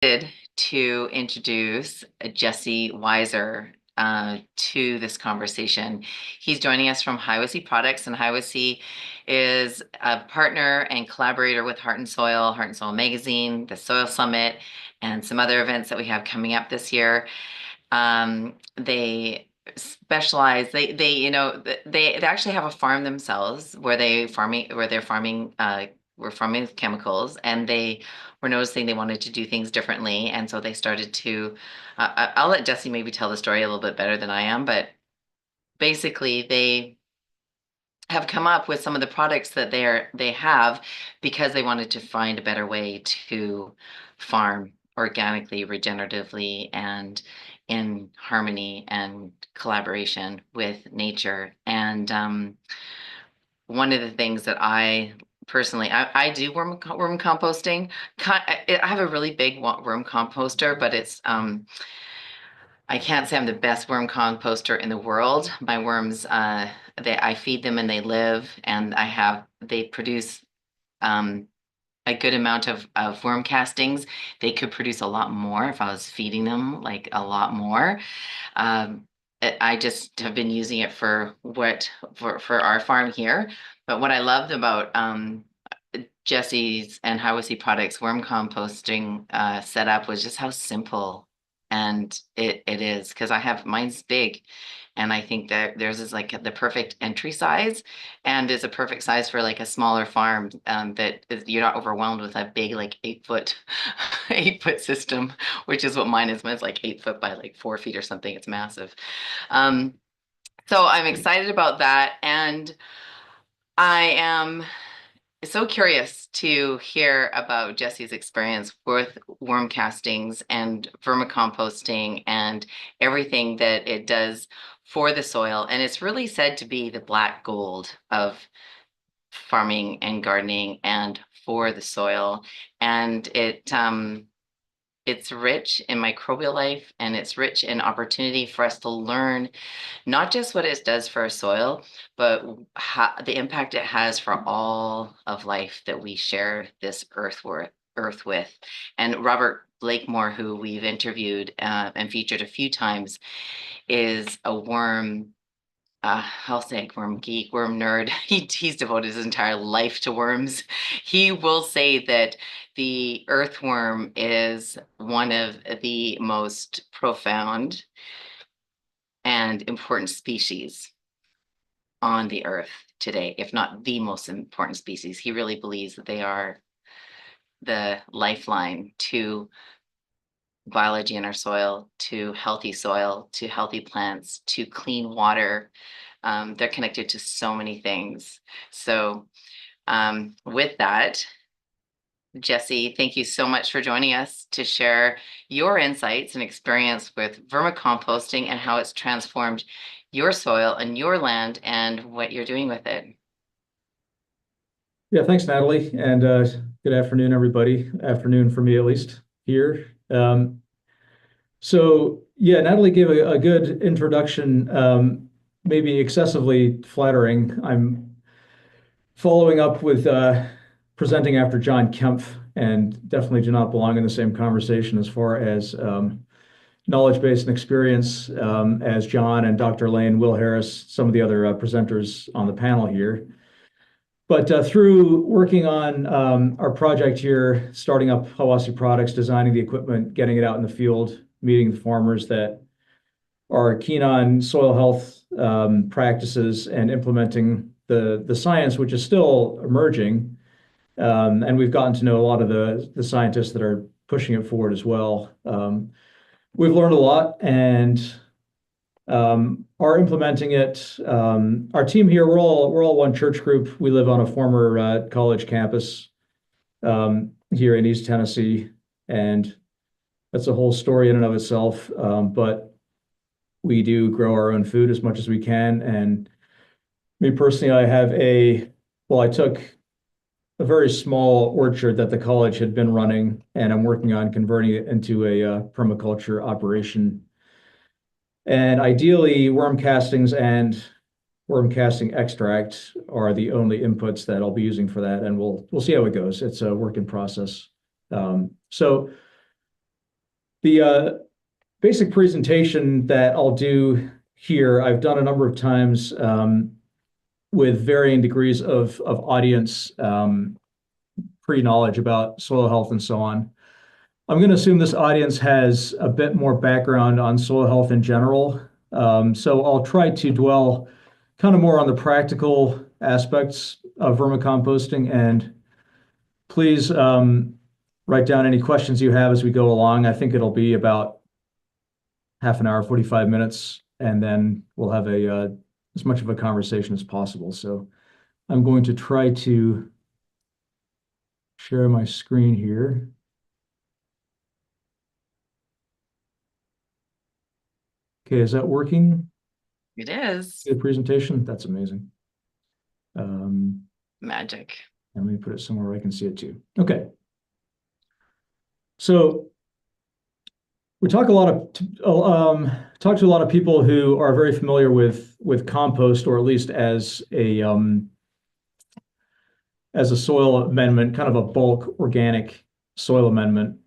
To introduce Jesse Weiser to this conversation. He's joining us from Hiwassee Products, and Hiwassee is a partner and collaborator with Heart and Soil Magazine, the Soil Summit, and some other events that we have coming up this year. They specialize. They actually have a farm themselves where they're farming. We're farming with chemicals, and they were noticing they wanted to do things differently, and so they started to. I'll let Jesse maybe tell the story a little bit better than I am, but basically they have come up with some of the products that they have because they wanted to find a better way to farm organically, regeneratively, and in harmony and collaboration with nature. And one of the things that I personally, I do worm composting. I have a really big worm composter, but it's I can't say I'm the best worm composter in the world. My worms, I feed them and they live, and they produce um, a good amount of worm castings. They could produce a lot more if I was feeding them like a lot more. Um, I just have been using it for our farm here. But what I loved about Jesse's and Hiwassee Products worm composting setup was just how simple and it is, because I have mine's big, and I think that theirs is like the perfect entry size, and is a perfect size for like a smaller farm, you're not overwhelmed with a big like 8 foot 8 foot system, which is what mine is. Mine's like 8 foot by like 4 feet or something. It's massive. Um, so I'm excited about that, and I am so curious to hear about Jesse's experience with worm castings and vermicomposting and everything that it does for the soil. And it's really said to be the black gold of farming and gardening and for the soil. And it's rich in microbial life, and it's rich in opportunity for us to learn not just what it does for our soil, but the impact it has for all of life that we share this earth with. And Robert Blakemore, who we've interviewed and featured a few times, is a worm I'll say worm geek, worm nerd. He's devoted his entire life to worms. He will say that the earthworm is one of the most profound and important species on the earth today, if not the most important species. He really believes that they are the lifeline to biology in our soil, to healthy plants, to clean water. They're connected to so many things. So with that, Jesse, thank you so much for joining us to share your insights and experience with vermicomposting and how it's transformed your soil and your land and what you're doing with it. Yeah, thanks, Natalie, and good afternoon, everybody. Afternoon for me, at least here. Yeah, Natalie gave a good introduction, maybe excessively flattering. I'm following up with presenting after John Kempf, and definitely do not belong in the same conversation as far as knowledge base and experience as John and Dr. Lane, Will Harris, some of the other presenters on the panel here. But through working on our project here, starting up Hiwassee Products, designing the equipment, getting it out in the field, meeting the farmers that are keen on soil health practices and implementing the science, which is still emerging. And we've gotten to know a lot of the scientists that are pushing it forward as well. We've learned a lot, and are implementing it. Our team here, we're all one church group. We live on a former college campus here in East Tennessee, and that's a whole story in and of itself. But we do grow our own food as much as we can. And me personally, I took a very small orchard that the college had been running, and I'm working on converting it into a permaculture operation. And ideally, worm castings and worm casting extract are the only inputs that I'll be using for that, and we'll see how it goes. It's a work in process. So The basic presentation that I'll do here, I've done a number of times with varying degrees of audience pre-knowledge about soil health and so on. I'm going to assume this audience has a bit more background on soil health in general. So I'll try to dwell kind of more on the practical aspects of vermicomposting, and please write down any questions you have as we go along. I think it'll be about half an hour, 45 minutes, and then we'll have as much of a conversation as possible. So I'm going to try to share my screen here. Okay, is that working? It is. The presentation? That's amazing. Magic. And let me put it somewhere where I can see it too. Okay. So we talk to a lot of people who are very familiar with compost, or at least as a soil amendment, kind of a bulk organic soil amendment.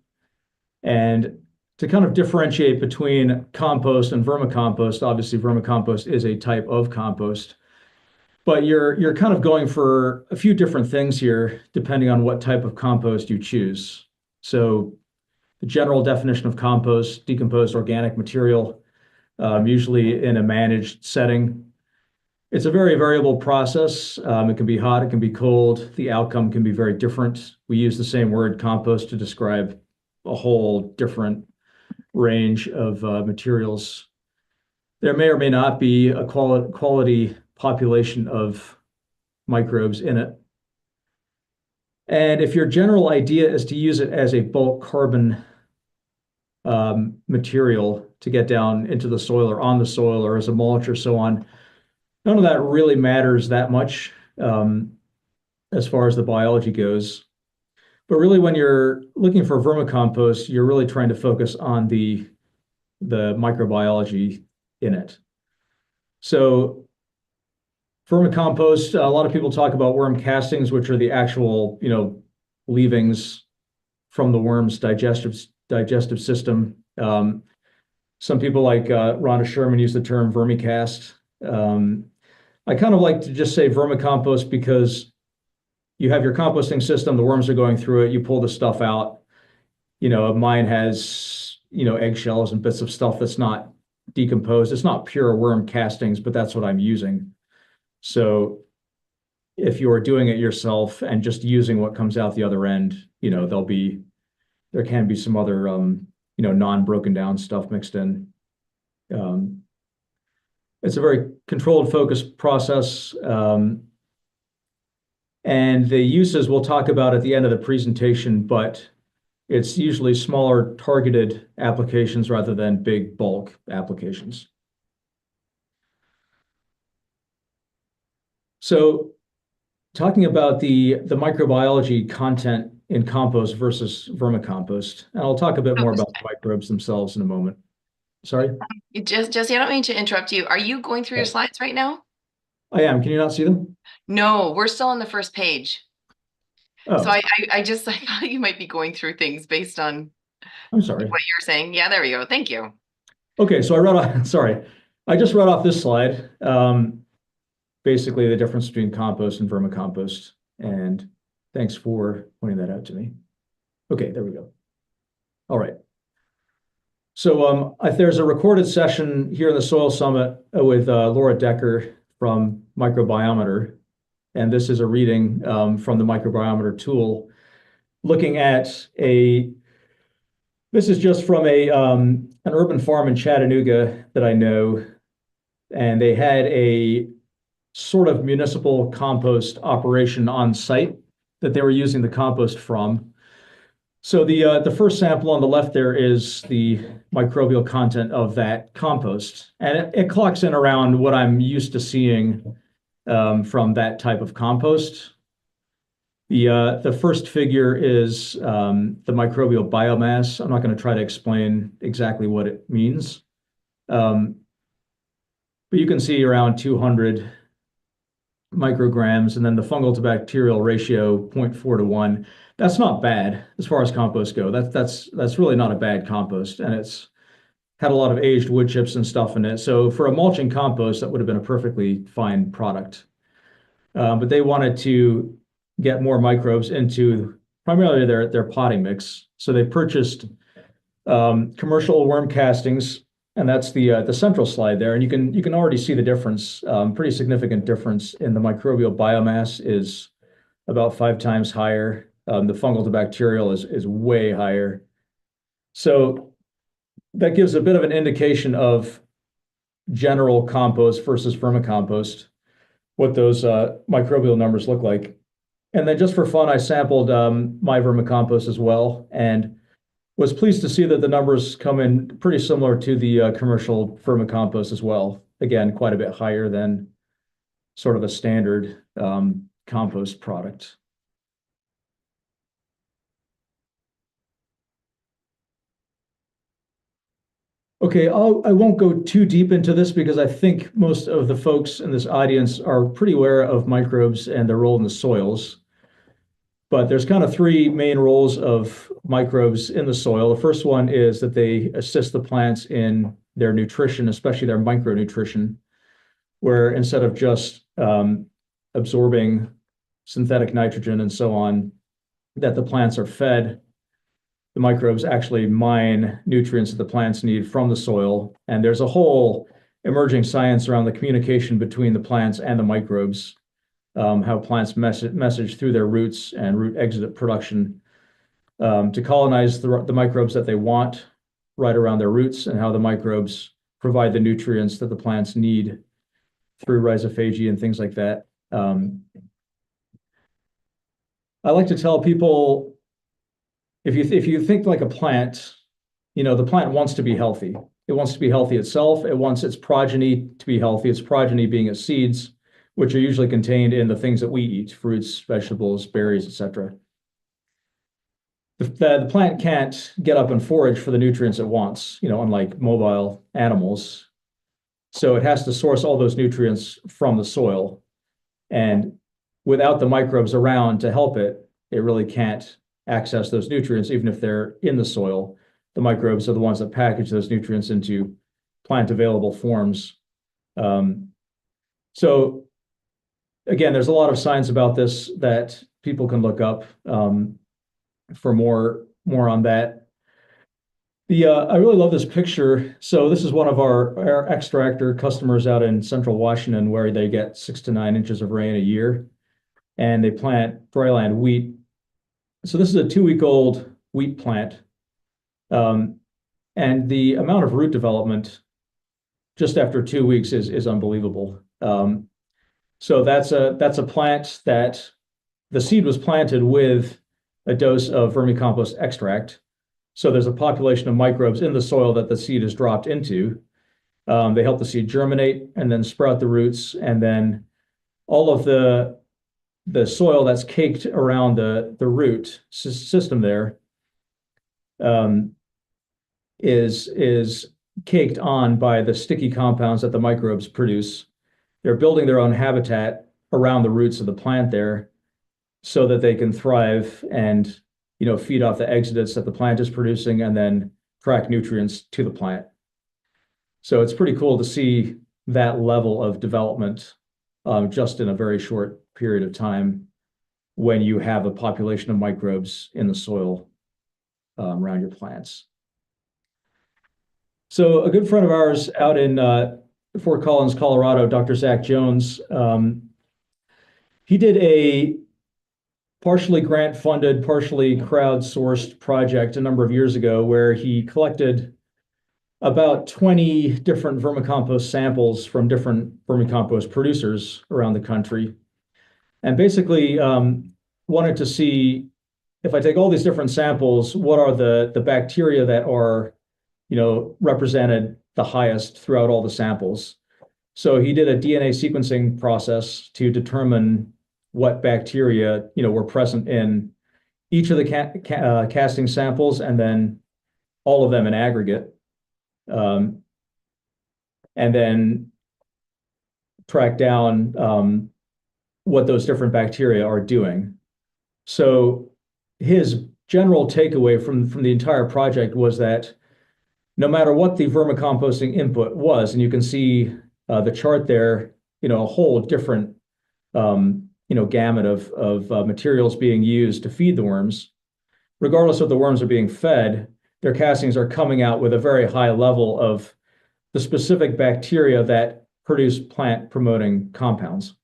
And to kind of differentiate between compost and vermicompost, obviously vermicompost is a type of compost, but you're kind of going for a few different things here, depending on what type of compost you choose. So the general definition of compost: decomposed organic material, usually in a managed setting. It's a very variable process. It can be hot, it can be cold. The outcome can be very different. We use the same word, compost, to describe a whole different range of materials. There may or may not be a quality population of microbes in it. And if your general idea is to use it as a bulk carbon material to get down into the soil or on the soil or as a mulch or so on, none of that really matters that much as far as the biology goes. But really, when you're looking for vermicompost, you're really trying to focus on the microbiology in it. So vermicompost, a lot of people talk about worm castings, which are the actual, leavings from the worm's digestive system. Some people like Rhonda Sherman use the term vermicast. I kind of like to just say vermicompost because you have your composting system, the worms are going through it, you pull the stuff out. Mine has, eggshells and bits of stuff that's not decomposed. It's not pure worm castings, but that's what I'm using. So if you're doing it yourself and just using what comes out the other end, there can be some other, non-broken down stuff mixed in. It's a very controlled, focused process. And the uses we'll talk about at the end of the presentation, but it's usually smaller targeted applications rather than big bulk applications. So talking about the microbiology content in compost versus vermicompost, and I'll talk a bit more about the microbes themselves in a moment. Sorry? Jesse, I don't mean to interrupt you. Are you going through your slides right now? I am. Can you not see them? No, we're still on the first page. Oh. So I thought you might be going through things based on I'm sorry. what you're saying. Yeah, there we go. Thank you. Okay, so I just read off this slide. Basically the difference between compost and vermicompost. And thanks for pointing that out to me. Okay, there we go. All right. So there's a recorded session here in the Soil Summit with Laura Decker from Microbiometer. And this is a reading from the Microbiometer tool looking at this is just from an urban farm in Chattanooga that I know. And they had a sort of municipal compost operation on site that they were using the compost from. So the first sample on the left there is the microbial content of that compost, and it clocks in around what I'm used to seeing from that type of compost. The first figure is the microbial biomass. I'm not going to try to explain exactly what it means, but you can see around 200 micrograms, and then the fungal to bacterial ratio 0.4 to 1. That's not bad as far as compost go. That's really not a bad compost, and it's had a lot of aged wood chips and stuff in it. So for a mulching compost, that would have been a perfectly fine product. But they wanted to get more microbes into primarily their potting mix. So they purchased commercial worm castings, and that's the central slide there. And you can already see the difference, pretty significant difference in the microbial biomass is about 5 times higher. The fungal to bacterial is way higher. So that gives a bit of an indication of general compost versus vermicompost, what those microbial numbers look like. And then just for fun, I sampled my vermicompost as well, and was pleased to see that the numbers come in pretty similar to the commercial vermicompost as well. Again, quite a bit higher than sort of a standard compost product. Okay, I won't go too deep into this because I think most of the folks in this audience are pretty aware of microbes and their role in the soils. But there's kind of three main roles of microbes in the soil. The first one is that they assist the plants in their nutrition, especially their micronutrition, where instead of just absorbing synthetic nitrogen and so on, that the plants are fed, the microbes actually mine nutrients that the plants need from the soil. And there's a whole emerging science around the communication between the plants and the microbes, how plants message through their roots and root exudate production to colonize the microbes that they want right around their roots, and how the microbes provide the nutrients that the plants need through rhizophagy and things like that. I like to tell people, if you think like a plant, the plant wants to be healthy. It wants to be healthy itself. It wants its progeny to be healthy. Its progeny being its seeds, which are usually contained in the things that we eat, fruits, vegetables, berries, etc. The plant can't get up and forage for the nutrients it wants, unlike mobile animals. So it has to source all those nutrients from the soil. And without the microbes around to help it, it really can't access those nutrients, even if they're in the soil. The microbes are the ones that package those nutrients into plant available forms. So again, there's a lot of science about this that people can look up for more on that. I really love this picture. So this is one of our extractor customers out in central Washington, where they get 6 to 9 inches of rain a year, and they plant dryland wheat. So this is a 2-week-old wheat plant, and the amount of root development just after 2 weeks is unbelievable. So that's a plant that the seed was planted with a dose of vermicompost extract. So there's a population of microbes in the soil that the seed is dropped into. They help the seed germinate and then sprout the roots, and then all of the soil that's caked around the root system there is caked on by the sticky compounds that the microbes produce. They're building their own habitat around the roots of the plant there so that they can thrive and feed off the exudates that the plant is producing and then track nutrients to the plant. So it's pretty cool to see that level of development just in a very short period of time when you have a population of microbes in the soil around your plants. So a good friend of ours out in Fort Collins, Colorado, Dr. Zach Jones, he did a partially grant-funded, partially crowd-sourced project a number of years ago where he collected about 20 different vermicompost samples from different vermicompost producers around the country, and basically wanted to see, if I take all these different samples, what are the bacteria that are represented the highest throughout all the samples. So he did a DNA sequencing process to determine what bacteria were present in each of the casting samples, and then all of them in aggregate, and then track down what those different bacteria are doing. So his general takeaway from the entire project was that no matter what the vermicomposting input was, and you can see the chart there, a whole different gamut of materials being used to feed the worms. Regardless of the worms are being fed, their castings are coming out with a very high level of the specific bacteria that produce plant promoting compounds,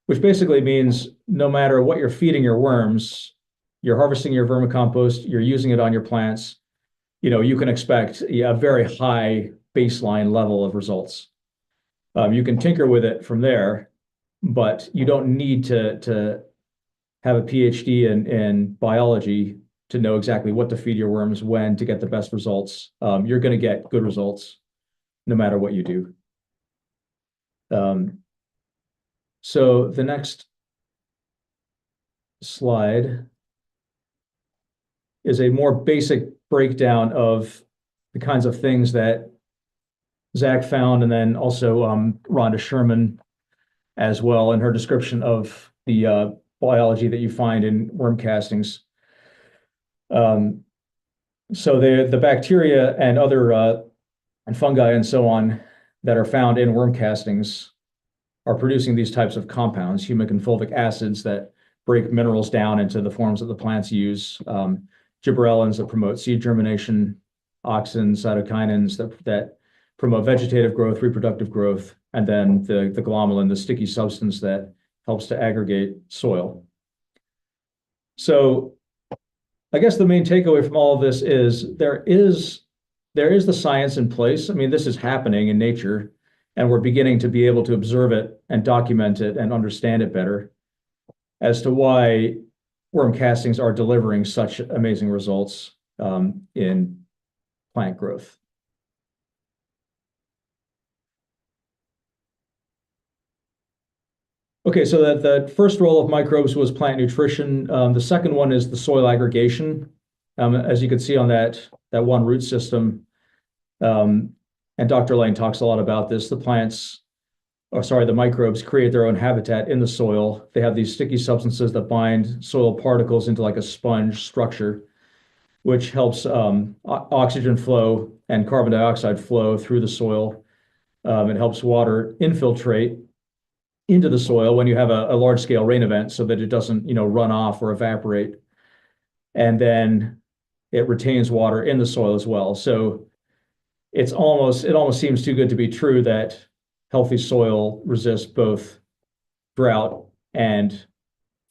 which basically means no matter what you're feeding your worms, you're harvesting your vermicompost, you're using it on your plants, you can expect a very high baseline level of results. You can tinker with it from there, but you don't need to have a PhD in biology to know exactly what to feed your worms when to get the best results. You're going to get good results no matter what you do. So the next slide is a more basic breakdown of the kinds of things that Zach found, and then also Rhonda Sherman as well in her description of the biology that you find in worm castings. So the bacteria and other and fungi and so on that are found in worm castings are producing these types of compounds, humic and fulvic acids that break minerals down into the forms that the plants use, gibberellins that promote seed germination, auxins, cytokinins that promote vegetative growth, reproductive growth, and then the glomalin, the sticky substance that helps to aggregate soil. So I guess the main takeaway from all of this is there is the science in place. I mean, this is happening in nature, and we're beginning to be able to observe it and document it and understand it better as to why worm castings are delivering such amazing results in plant growth. Okay, so the first role of microbes was plant nutrition. The second one is the soil aggregation. As you can see on that one root system, and Dr. Lane talks a lot about this, the microbes create their own habitat in the soil. They have these sticky substances that bind soil particles into like a sponge structure, which helps oxygen flow and carbon dioxide flow through the soil. It helps water infiltrate into the soil when you have a large scale rain event so that it doesn't, run off or evaporate. And then it retains water in the soil as well. So it almost seems too good to be true that healthy soil resists both drought and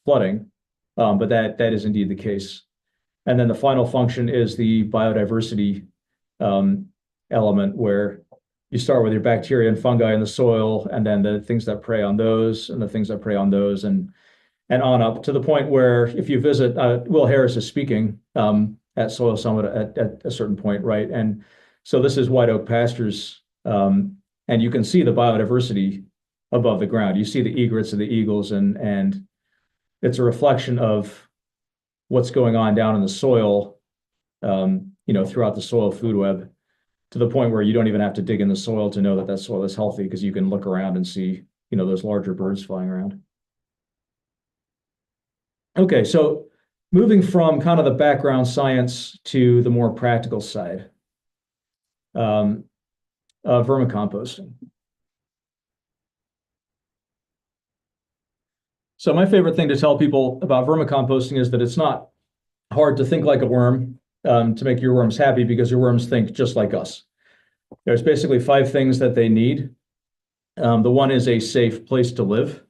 flooding. But that is indeed the case. And then the final function is the biodiversity element, where you start with your bacteria and fungi in the soil, and then the things that prey on those, and the things that prey on those, and on up to the point where if you visit, Will Harris is speaking at Soil Summit at a certain point, right? And so this is White Oak Pastures, and you can see the biodiversity above the ground. You see the egrets and the eagles, and it's a reflection of what's going on down in the soil, throughout the soil food web, to the point where you don't even have to dig in the soil to know that soil is healthy, because you can look around and see, those larger birds flying around. Okay, so moving from kind of the background science to the more practical side of vermicomposting. So my favorite thing to tell people about vermicomposting is that it's not hard to think like a worm to make your worms happy, because your worms think just like us. There's basically 5 things that they need. The one is a safe place to live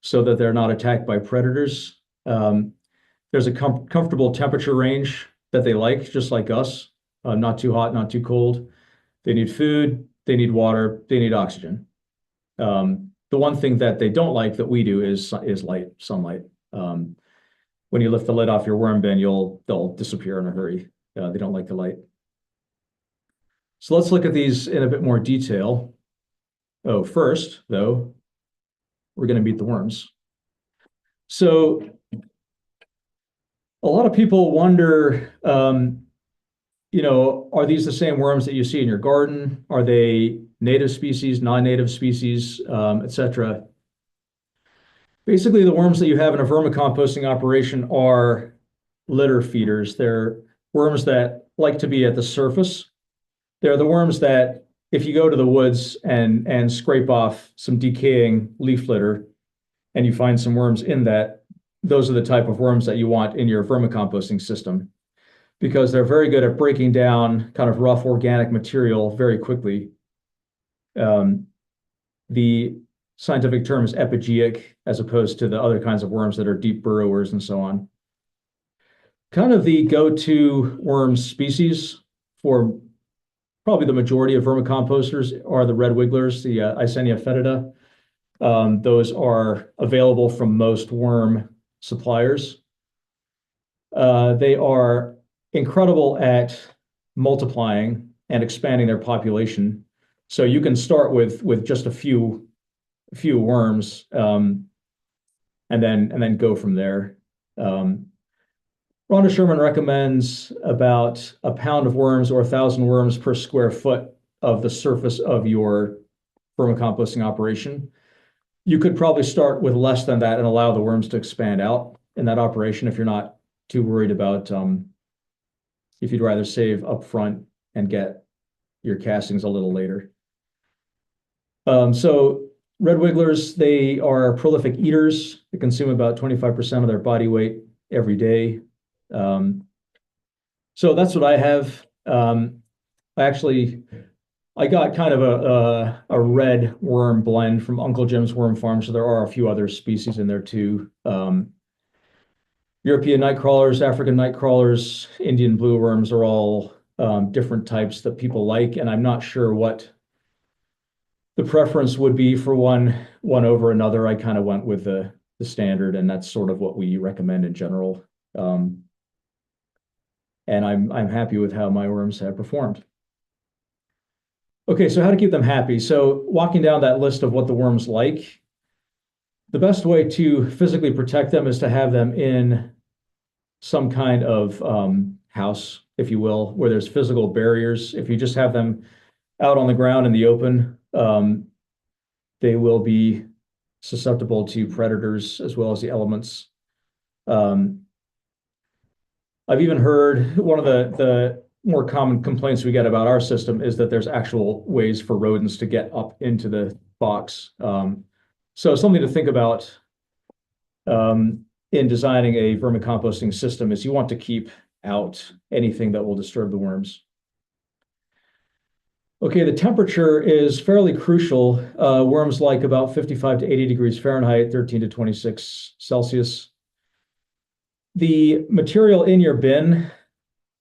so that they're not attacked by predators. There's a comfortable temperature range that they like, just like us, not too hot, not too cold. They need food, they need water, they need oxygen. The one thing that they don't like that we do is light, sunlight. When you lift the lid off your worm bin, they'll disappear in a hurry. They don't like the light. So let's look at these in a bit more detail. Oh, first, though, we're going to meet the worms. So a lot of people wonder, are these the same worms that you see in your garden? Are they native species, non-native species, et cetera? Basically, the worms that you have in a vermicomposting operation are litter feeders. They're worms that like to be at the surface. They're the worms that if you go to the woods and scrape off some decaying leaf litter and you find some worms in that, those are the type of worms that you want in your vermicomposting system because they're very good at breaking down kind of rough organic material very quickly. The scientific term is epigeic as opposed to the other kinds of worms that are deep burrowers and so on. Kind of the go-to worm species for probably the majority of vermicomposters are the red wigglers, the Eisenia fetida. Those are available from most worm suppliers. They are incredible at multiplying and expanding their population. So you can start with just a few worms and then go from there. Rhonda Sherman recommends about a pound of worms or 1,000 worms per square foot of the surface of your vermicomposting operation. You could probably start with less than that and allow the worms to expand out in that operation if you're not too worried about if you'd rather save up front and get your castings a little later. So red wigglers, they are prolific eaters. They consume about 25% of their body weight every day. So that's what I have. I got kind of a red worm blend from Uncle Jim's Worm Farm, so there are a few other species in there too. European night crawlers, African night crawlers, Indian blue worms are all different types that people like, and I'm not sure what the preference would be for one over another. I kind of went with the standard, and that's sort of what we recommend in general. And I'm happy with how my worms have performed. Okay, so how to keep them happy. So walking down that list of what the worms like, the best way to physically protect them is to have them in some kind of house, if you will, where there's physical barriers. If you just have them out on the ground in the open, they will be susceptible to predators as well as the elements. I've even heard one of the more common complaints we get about our system is that there's actual ways for rodents to get up into the box. So something to think about in designing a vermicomposting system is you want to keep out anything that will disturb the worms. Okay, the temperature is fairly crucial. Worms like about 55 to 80 degrees Fahrenheit, 13 to 26 Celsius. The material in your bin,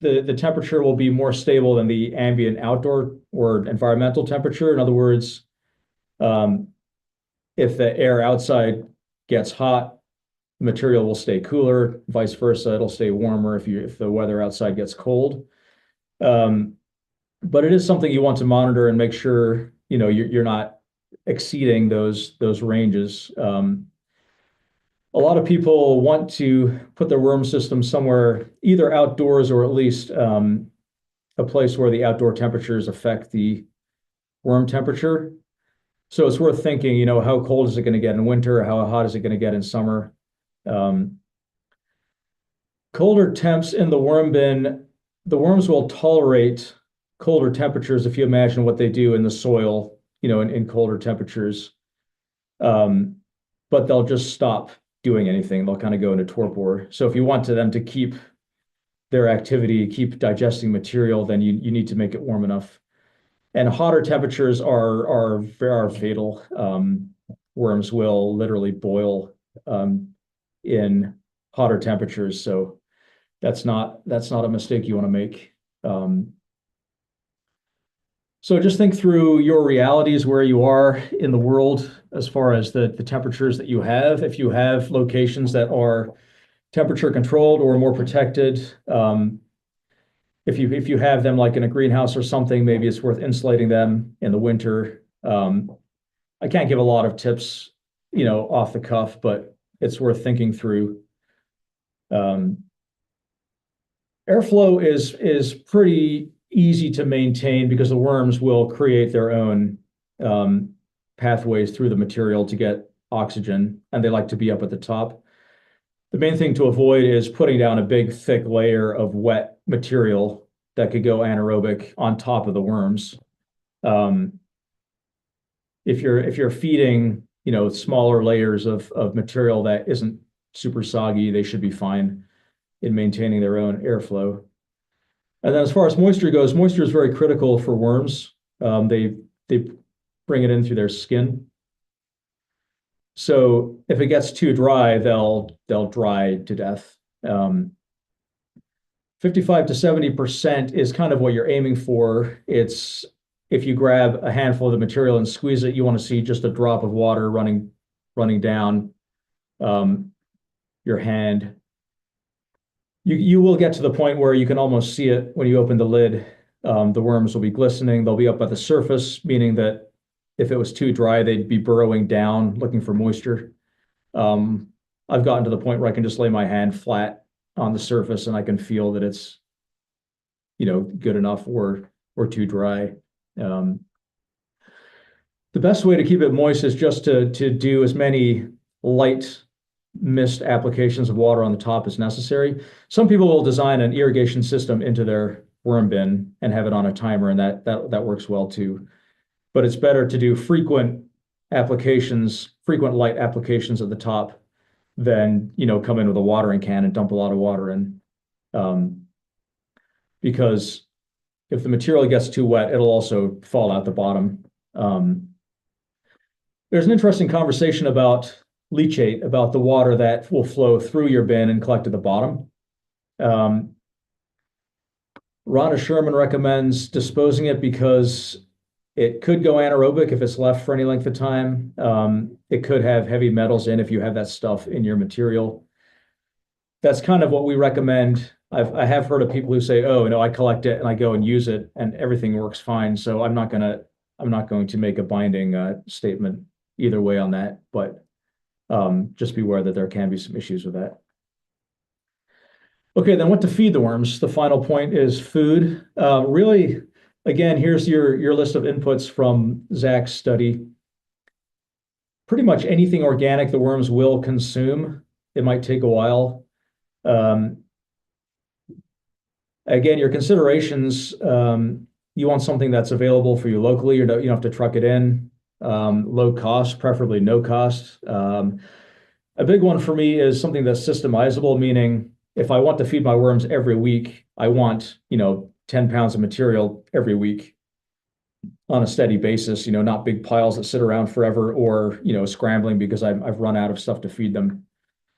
the temperature will be more stable than the ambient outdoor or environmental temperature. In other words, if the air outside gets hot, the material will stay cooler, vice versa, it'll stay warmer if the weather outside gets cold. But it is something you want to monitor and make sure you're not exceeding those ranges. A lot of people want to put their worm system somewhere either outdoors or at least a place where the outdoor temperatures affect the worm temperature. So it's worth thinking, how cold is it going to get in winter? How hot is it going to get in summer? Colder temps in the worm bin, the worms will tolerate colder temperatures if you imagine what they do in the soil, in colder temperatures. But they'll just stop doing anything. They'll kind of go into torpor. So if you want them to keep their activity, keep digesting material, then you need to make it warm enough. And hotter temperatures are fatal. Worms will literally boil in hotter temperatures. So that's not a mistake you want to make. So just think through your realities where you are in the world as far as the temperatures that you have. If you have locations that are temperature controlled or more protected, if you have them like in a greenhouse or something, maybe it's worth insulating them in the winter. I can't give a lot of tips, off the cuff, but it's worth thinking through. Airflow is pretty easy to maintain because the worms will create their own pathways through the material to get oxygen, and they like to be up at the top. The main thing to avoid is putting down a big, thick layer of wet material that could go anaerobic on top of the worms. Um, if you're feeding, smaller layers of material that isn't super soggy, they should be fine in maintaining their own airflow. And then as far as moisture goes, moisture is very critical for worms. They bring it in through their skin. So if it gets too dry, they'll dry to death. 55 to 70% is kind of what you're aiming for. It's if you grab a handful of the material and squeeze it, you want to see just a drop of water running down your hand. You will get to the point where you can almost see it when you open the lid. The worms will be glistening. They'll be up at the surface, meaning that if it was too dry, they'd be burrowing down looking for moisture. I've gotten to the point where I can just lay my hand flat on the surface and I can feel that it's, good enough or too dry. Um, the best way to keep it moist is just to do as many light mist applications of water on the top as necessary. Some people will design an irrigation system into their worm bin and have it on a timer, and that works well too. But it's better to do frequent light applications at the top than, come in with a watering can and dump a lot of water in. Because if the material gets too wet, it'll also fall out the bottom. There's an interesting conversation about leachate, about the water that will flow through your bin and collect at the bottom. Rhonda Sherman recommends disposing it because it could go anaerobic if it's left for any length of time. It could have heavy metals in if you have that stuff in your material. That's kind of what we recommend. I have heard of people who say, "Oh, I collect it and I go and use it and everything works fine." So I'm not going to make a binding statement either way on that, but just be aware that there can be some issues with that. Okay, then what to feed the worms? The final point is food. Really, again, here's your list of inputs from Zach's study. Pretty much anything organic the worms will consume. It might take a while. Again, your considerations, you want something that's available for you locally. You don't have to truck it in. Low cost, preferably no cost. A big one for me is something that's systemizable, meaning if I want to feed my worms every week, I want, 10 pounds of material every week on a steady basis, not big piles that sit around forever or, scrambling because I've run out of stuff to feed them.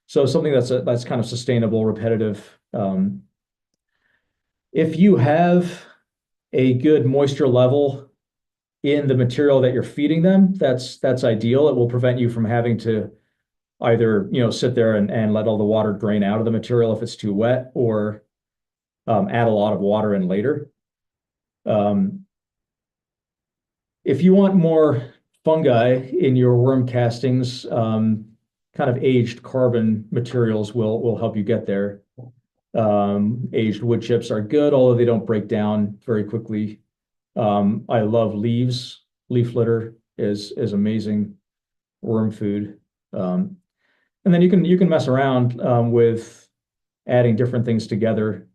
So something that's kind of sustainable, repetitive. If you have a good moisture level in the material that you're feeding them, that's ideal. It will prevent you from having to either, sit there and let all the water drain out of the material if it's too wet, or add a lot of water in later. If you want more fungi in your worm castings, kind of aged carbon materials will help you get there. Aged wood chips are good, although they don't break down very quickly. I love leaves. Leaf litter is amazing worm food. And then you can mess around with adding different things together.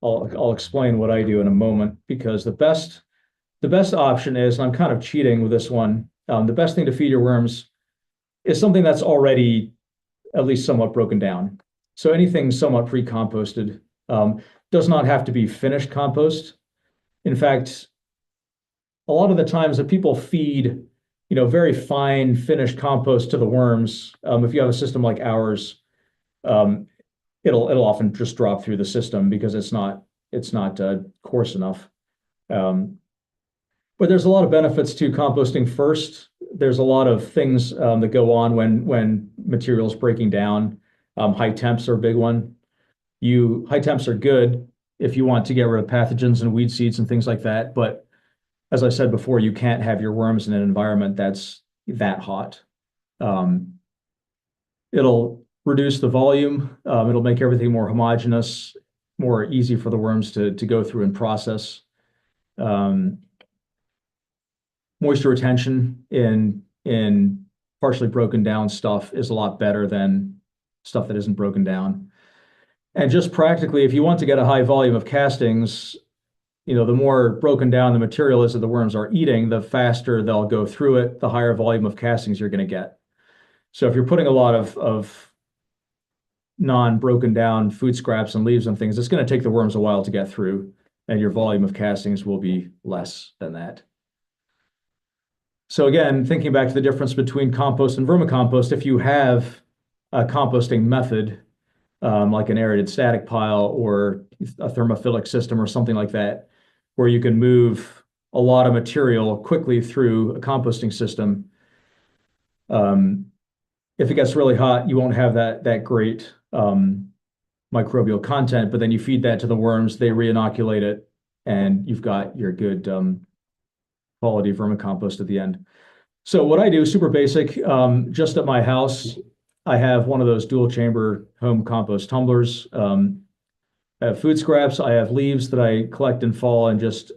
I'll explain what I do in a moment, because the best option is, and I'm kind of cheating with this one, the best thing to feed your worms is something that's already at least somewhat broken down. So anything somewhat pre-composted, does not have to be finished compost. In fact, a lot of the times that people feed, very fine finished compost to the worms, if you have a system like ours, it'll often just drop through the system because it's not coarse enough. But there's a lot of benefits to composting first. There's a lot of things that go on when materials breaking down. High temps are a big one. High temps are good if you want to get rid of pathogens and weed seeds and things like that. But as I said before, you can't have your worms in an environment that's that hot. It'll reduce the volume. It'll make everything more homogeneous, more easy for the worms to go through and process. Moisture retention in in partially broken down stuff is a lot better than stuff that isn't broken down. And just practically, if you want to get a high volume of castings, the more broken down the material is that the worms are eating, the faster they'll go through it, the higher volume of castings you're going to get. So if you're putting a lot of non-broken down food scraps and leaves and things, it's going to take the worms a while to get through, and your volume of castings will be less than that. So again, thinking back to the difference between compost and vermicompost, if you have a composting method, like an aerated static pile or a thermophilic system or something like that, where you can move a lot of material quickly through a composting system, if it gets really hot, you won't have that great microbial content, but then you feed that to the worms, they re-inoculate it, and you've got your good quality vermicompost at the end. So what I do is super basic. Just at my house, I have one of those dual chamber home compost tumblers. I have food scraps. I have leaves that I collect in fall and just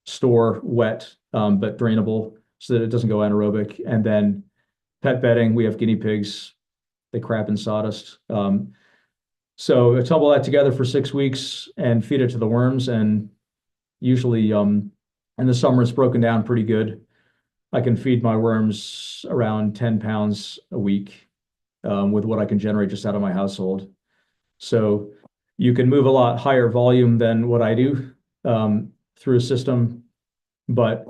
store wet, but drainable so that it doesn't go anaerobic. And then pet bedding, we have guinea pigs. They crap in sawdust. So I tumble that together for 6 weeks and feed it to the worms. And usually in the summer, it's broken down pretty good. I can feed my worms around 10 pounds a week with what I can generate just out of my household. So you can move a lot higher volume than what I do through a system. But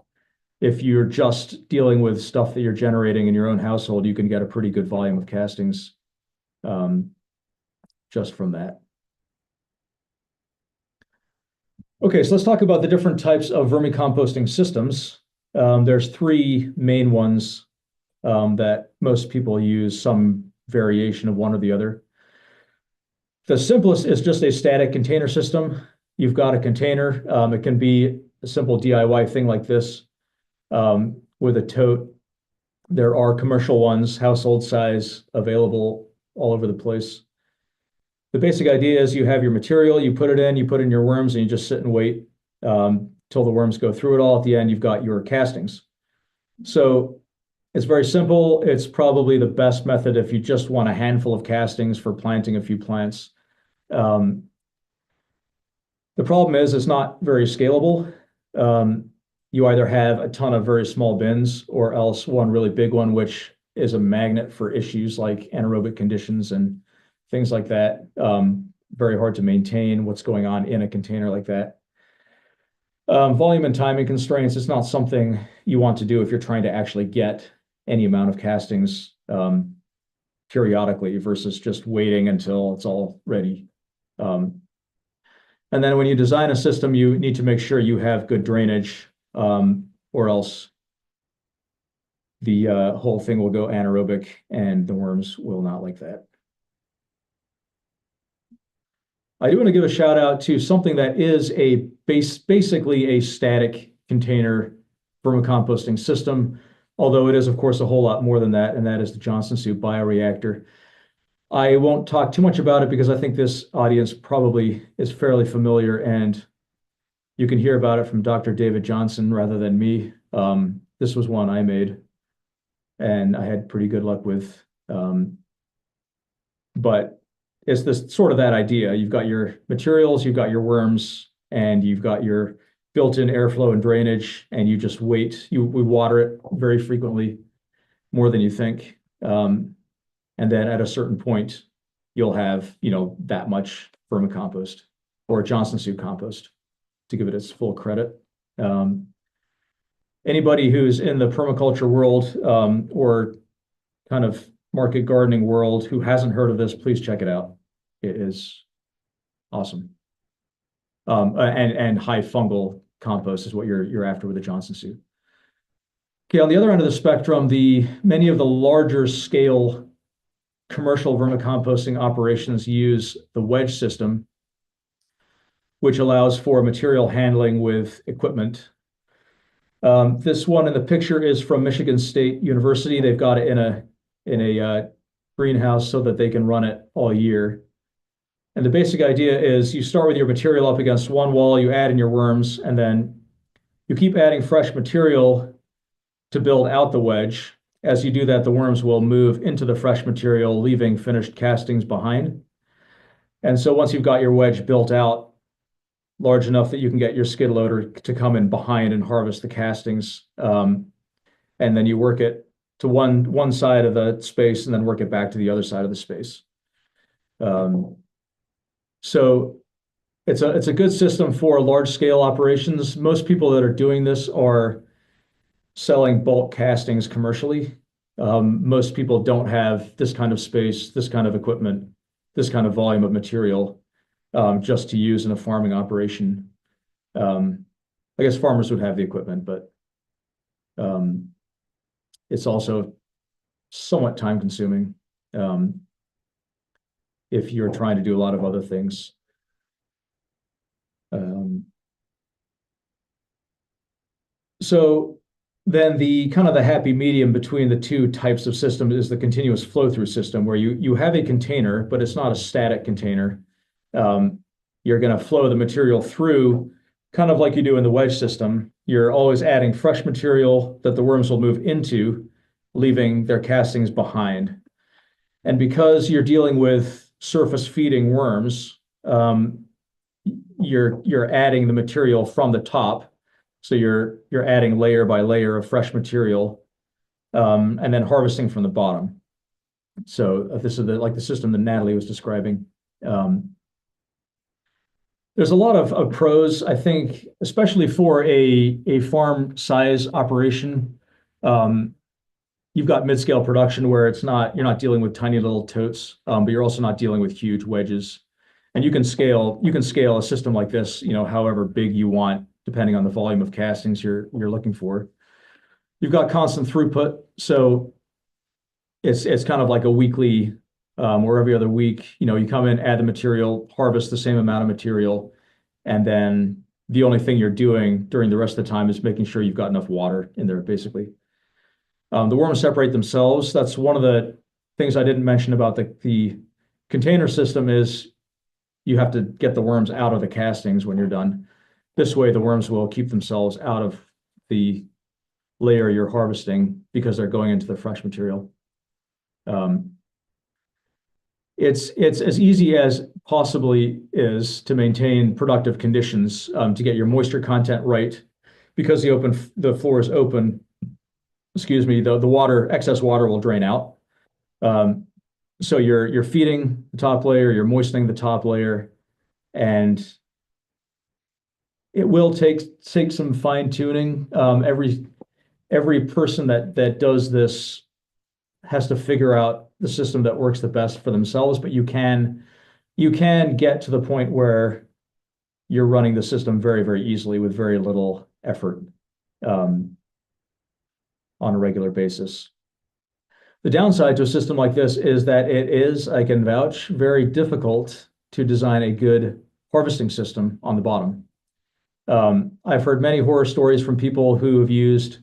if you're just dealing with stuff that you're generating in your own household, you can get a pretty good volume of castings just from that. Okay, so let's talk about the different types of vermicomposting systems. There's 3 main ones that most people use, some variation of one or the other. The simplest is just a static container system. You've got a container. It can be a simple DIY thing like this with a tote. There are commercial ones, household size, available all over the place. The basic idea is you have your material, you put it in your worms, and you just sit and wait till the worms go through it all. At the end, you've got your castings. So it's very simple. It's probably the best method if you just want a handful of castings for planting a few plants. The problem is it's not very scalable. You either have a ton of very small bins or else one really big one, which is a magnet for issues like anaerobic conditions and things like that. Very hard to maintain what's going on in a container like that. Volume and timing constraints, it's not something you want to do if you're trying to actually get any amount of castings periodically versus just waiting until it's all ready. And then when you design a system, you need to make sure you have good drainage, or else the whole thing will go anaerobic and the worms will not like that. I do want to give a shout out to something that is basically a static container vermicomposting system, although it is, of course, a whole lot more than that, and that is the Johnson Soup bioreactor. I won't talk too much about it because I think this audience probably is fairly familiar, and you can hear about it from Dr. David Johnson rather than me. This was one I made, and I had pretty good luck with. But it's this sort of that idea. You've got your materials, you've got your worms, and you've got your built-in airflow and drainage, and you just wait. We water it very frequently, more than you think. And then at a certain point, you'll have, that much vermicompost or Johnson Soup compost to give it its full credit. Anybody who's in the permaculture world or kind of market gardening world who hasn't heard of this, please check it out. It is awesome. And high fungal compost is what you're after with the Johnson Soup. Okay, on the other end of the spectrum, many of the larger scale commercial vermicomposting operations use the wedge system, which allows for material handling with equipment. This one in the picture is from Michigan State University. They've got it in a greenhouse so that they can run it all year. And the basic idea is you start with your material up against one wall, you add in your worms, and then you keep adding fresh material to build out the wedge. as you do that, the worms will move into the fresh material, leaving finished castings behind. And so once you've got your wedge built out large enough that you can get your skid loader to come in behind and harvest the castings, and then you work it to one side of the space and then work it back to the other side of the space. So it's a good system for large scale operations. Most people that are doing this are selling bulk castings commercially. Most people don't have this kind of space, this kind of equipment, this kind of volume of material just to use in a farming operation. I guess farmers would have the equipment, but it's also somewhat time consuming if you're trying to do a lot of other things. So then the kind of the happy medium between the two types of systems is the continuous flow through system, where you have a container, but it's not a static container. You're going to flow the material through kind of like you do in the wedge system. You're always adding fresh material that the worms will move into, leaving their castings behind. And because you're dealing with surface feeding worms, you're adding the material from the top. So you're adding layer by layer of fresh material, and then harvesting from the bottom. So this is like the system that Natalie was describing. There's a lot of pros, I think, especially for a farm size operation. You've got mid-scale production where you're not dealing with tiny little totes, but you're also not dealing with huge wedges. And you can scale a system like this, however big you want, depending on the volume of castings you're looking for. You've got constant throughput, so it's kind of like a weekly or every other week. You come in, add the material, harvest the same amount of material, and then the only thing you're doing during the rest of the time is making sure you've got enough water in there, basically. The worms separate themselves. That's one of the things I didn't mention about the container system is you have to get the worms out of the castings when you're done. This way, the worms will keep themselves out of the layer you're harvesting because they're going into the fresh material. It's as easy as possibly is to maintain productive conditions to get your moisture content right, because the floor is open. Excuse me, the excess water will drain out. So you're feeding the top layer, you're moistening the top layer, and it will take some fine tuning. Every person that does this has to figure out the system that works the best for themselves, but you can get to the point where you're running the system very, very easily with very little effort on a regular basis. The downside to a system like this is that it is, I can vouch, very difficult to design a good harvesting system on the bottom. I've heard many horror stories from people who have used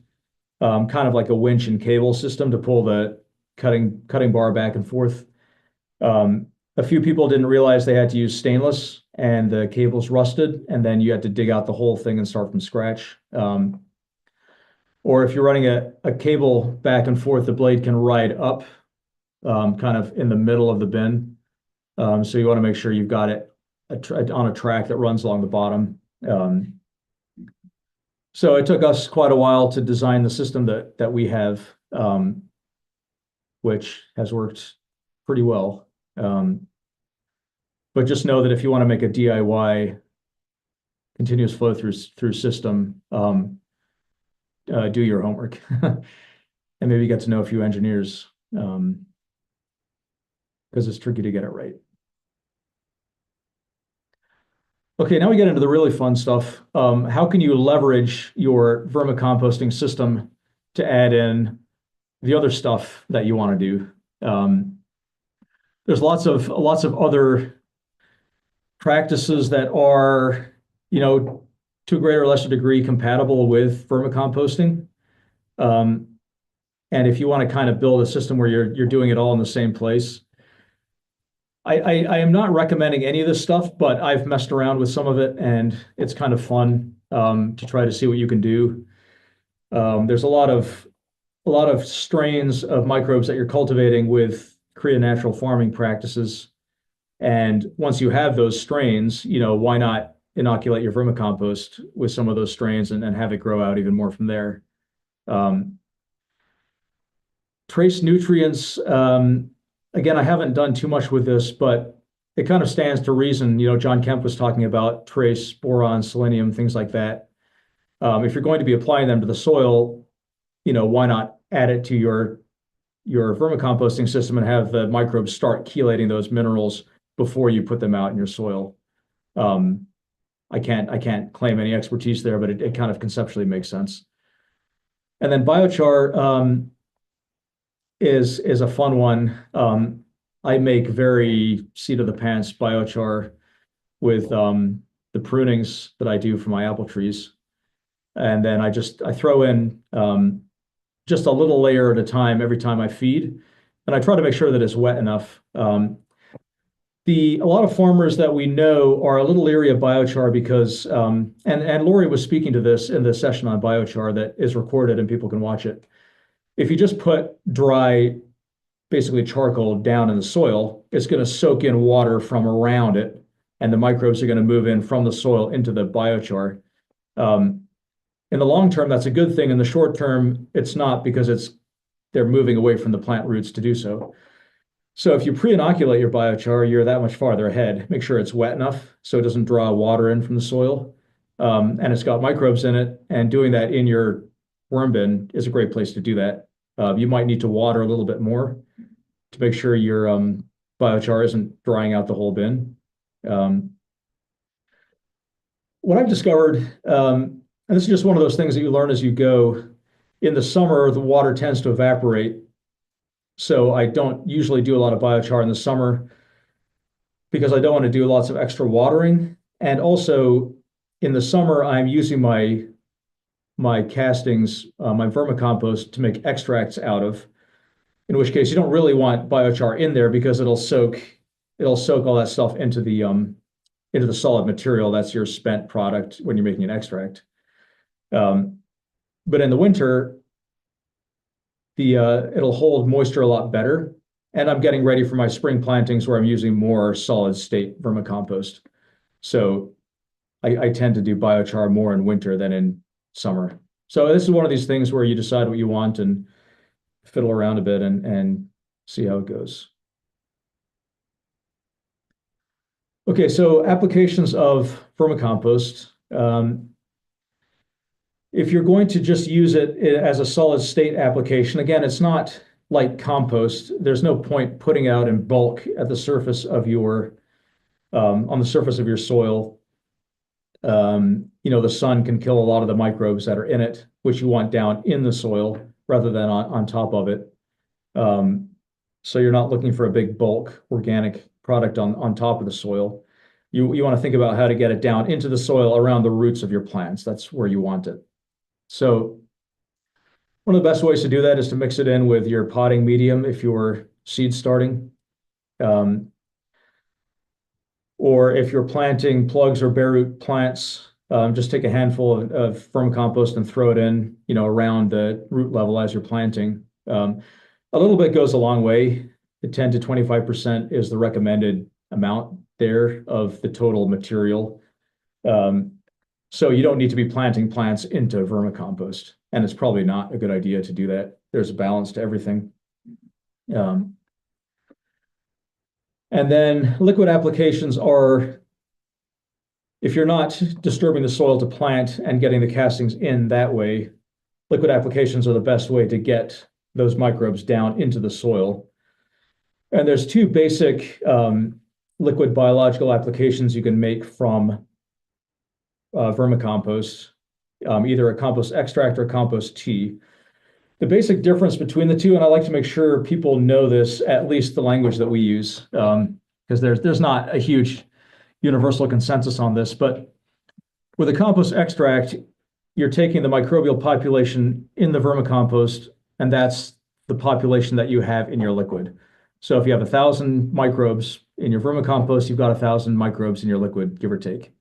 kind of like a winch and cable system to pull the cutting bar back and forth. A few people didn't realize they had to use stainless and the cables rusted, and then you had to dig out the whole thing and start from scratch. Or if you're running a cable back and forth, the blade can ride up kind of in the middle of the bin. So you want to make sure you've got it on a track that runs along the bottom. So it took us quite a while to design the system that we have, which has worked pretty well. But just know that if you want to make a DIY continuous flow through system, do your homework and maybe get to know a few engineers because it's tricky to get it right. Okay, now we get into the really fun stuff. How can you leverage your vermicomposting system to add in the other stuff that you want to do? There's lots of other practices that are, to a greater or lesser degree compatible with vermicomposting. And if you want to kind of build a system where you're doing it all in the same place, I am not recommending any of this stuff, but I've messed around with some of it and it's kind of fun to try to see what you can do. There's a lot of a lot of strains of microbes that you're cultivating with Korean natural farming practices. And once you have those strains, why not inoculate your vermicompost with some of those strains and have it grow out even more from there? Um, Trace nutrients, again, I haven't done too much with this, but it kind of stands to reason. John Kemp was talking about trace boron, selenium, things like that. If you're going to be applying them to the soil, why not add it to your vermicomposting system and have the microbes start chelating those minerals before you put them out in your soil. Um, I can't claim any expertise there, but it kind of conceptually makes sense. And then biochar is a fun one. I make very seat of the pants biochar with the prunings that I do for my apple trees. And then I throw in just a little layer at a time every time I feed. And I try to make sure that it's wet enough. A lot of farmers that we know are a little leery of biochar because, and Lori was speaking to this in the session on biochar that is recorded and people can watch it. If you just put dry, basically charcoal down in the soil, it's going to soak in water from around it, and the microbes are going to move in from the soil into the biochar. In the long term, that's a good thing. In the short term, it's not because they're moving away from the plant roots to do so. So if you pre-inoculate your biochar, you're that much farther ahead. Make sure it's wet enough so it doesn't draw water in from the soil. And it's got microbes in it. And doing that in your worm bin is a great place to do that. You might need to water a little bit more to make sure your biochar isn't drying out the whole bin. What I've discovered, and this is just one of those things that you learn as you go, in the summer, the water tends to evaporate. So I don't usually do a lot of biochar in the summer because I don't want to do lots of extra watering. And also in the summer, I'm using my castings, my vermicompost to make extracts out of, in which case you don't really want biochar in there because it'll soak all that stuff into the solid material. That's your spent product when you're making an extract. But in the winter, it'll hold moisture a lot better. And I'm getting ready for my spring plantings where I'm using more solid state vermicompost. So I tend to do biochar more in winter than in summer. So this is one of these things where you decide what you want and fiddle around a bit and see how it goes. Okay, so applications of vermicompost. If you're going to just use it as a solid state application, again, it's not like compost. There's no point putting out in bulk at the surface of on the surface of your soil. The sun can kill a lot of the microbes that are in it, which you want down in the soil rather than on top of it. So you're not looking for a big bulk organic product on top of the soil. You want to think about how to get it down into the soil around the roots of your plants. That's where you want it. So one of the best ways to do that is to mix it in with your potting medium if you're seed starting. Or if you're planting plugs or bare root plants, just take a handful of vermicompost and throw it in, around the root level as you're planting. A little bit goes a long way. The 10 to 25% is the recommended amount there of the total material. So you don't need to be planting plants into vermicompost, and it's probably not a good idea to do that. There's a balance to everything. And then liquid applications are, if you're not disturbing the soil to plant and getting the castings in that way, liquid applications are the best way to get those microbes down into the soil. And there's two basic liquid biological applications you can make from vermicompost, either a compost extract or compost tea. The basic difference between the two, and I like to make sure people know this, at least the language that we use, because there's not a huge universal consensus on this, but with a compost extract, you're taking the microbial population in the vermicompost, and that's the population that you have in your liquid. So if you have 1,000 microbes in your vermicompost, you've got 1,000 microbes in your liquid, give or take.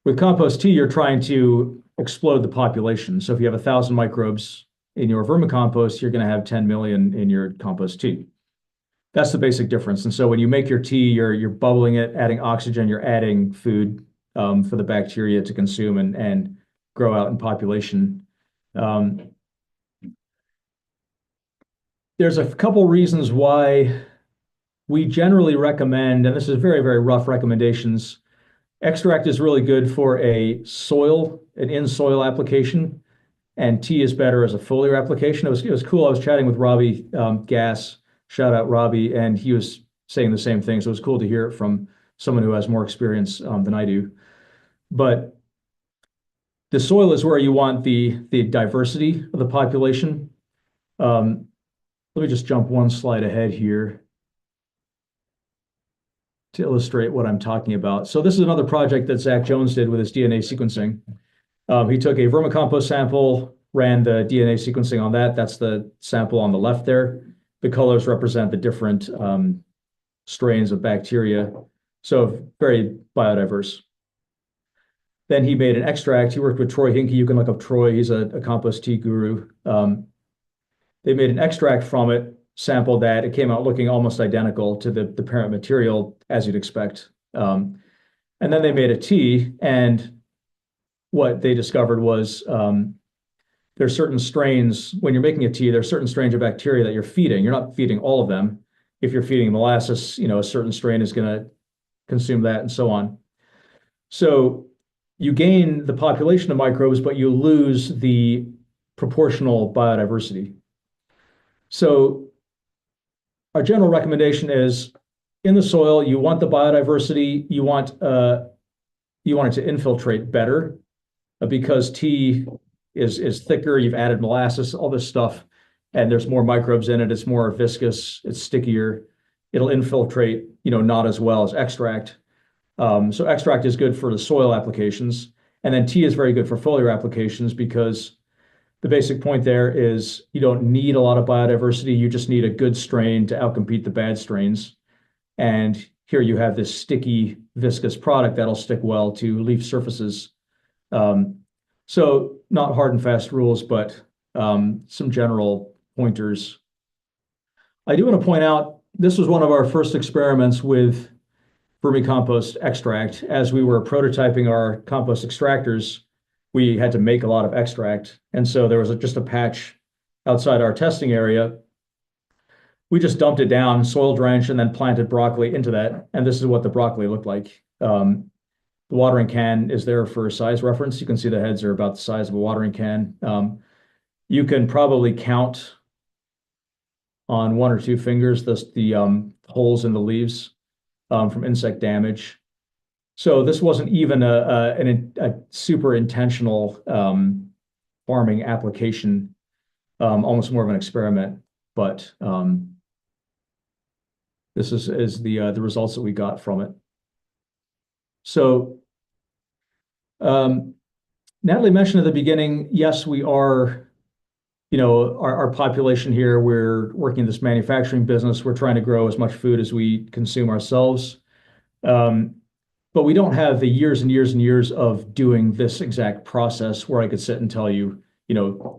With compost tea, you're trying to explode the population. So if you have 1,000 microbes in your vermicompost, you're going to have 10 million in your compost tea. That's the basic difference. And so when you make your tea, you're bubbling it, adding oxygen, you're adding food for the bacteria to consume and grow out in population. There's a couple reasons why we generally recommend, and this is very, very rough recommendations. Extract is really good for an in-soil application, and tea is better as a foliar application. It was cool. I was chatting with Robbie Gass, shout out Robbie, and he was saying the same thing. So it was cool to hear it from someone who has more experience than I do. But the soil is where you want the diversity of the population. Let me just jump one slide ahead here to illustrate what I'm talking about. So this is another project that Zach Jones did with his DNA sequencing. He took a vermicompost sample, ran the DNA sequencing on that. That's the sample on the left there. The colors represent the different strains of bacteria. So very biodiverse. Then he made an extract. He worked with Troy Hinkie. You can look up Troy. He's a compost tea guru. They made an extract from it, sampled that. It came out looking almost identical to the parent material, as you'd expect. And then they made a tea, and what they discovered was there's certain strains, when you're making a tea, there's certain strains of bacteria that you're feeding. You're not feeding all of them. If you're feeding molasses, a certain strain is going to consume that and so on. So you gain the population of microbes, but you lose the proportional biodiversity. So our general recommendation is in the soil, you want the biodiversity, you want it to infiltrate better because tea is thicker, you've added molasses, all this stuff, and there's more microbes in it, it's more viscous, it's stickier, it'll infiltrate, not as well as extract. So extract is good for the soil applications, and then tea is very good for foliar applications because the basic point there is you don't need a lot of biodiversity. You just need a good strain to outcompete the bad strains. And here you have this sticky, viscous product that'll stick well to leaf surfaces. So not hard and fast rules, but some general pointers. I do want to point out, this was one of our first experiments with vermicompost extract. As we were prototyping our compost extractors, we had to make a lot of extract. And so there was just a patch outside our testing area. We just dumped it down, soil drench, and then planted broccoli into that. And this is what the broccoli looked like. The watering can is there for size reference. You can see the heads are about the size of a watering can. You can probably count on one or two fingers the holes in the leaves from insect damage. So this wasn't even a super intentional farming application, almost more of an experiment. But this is the results that we got from it. So Natalie mentioned at the beginning, yes, we are, our population here, we're working in this manufacturing business. We're trying to grow as much food as we consume ourselves. But we don't have the years and years and years of doing this exact process where I could sit and tell you,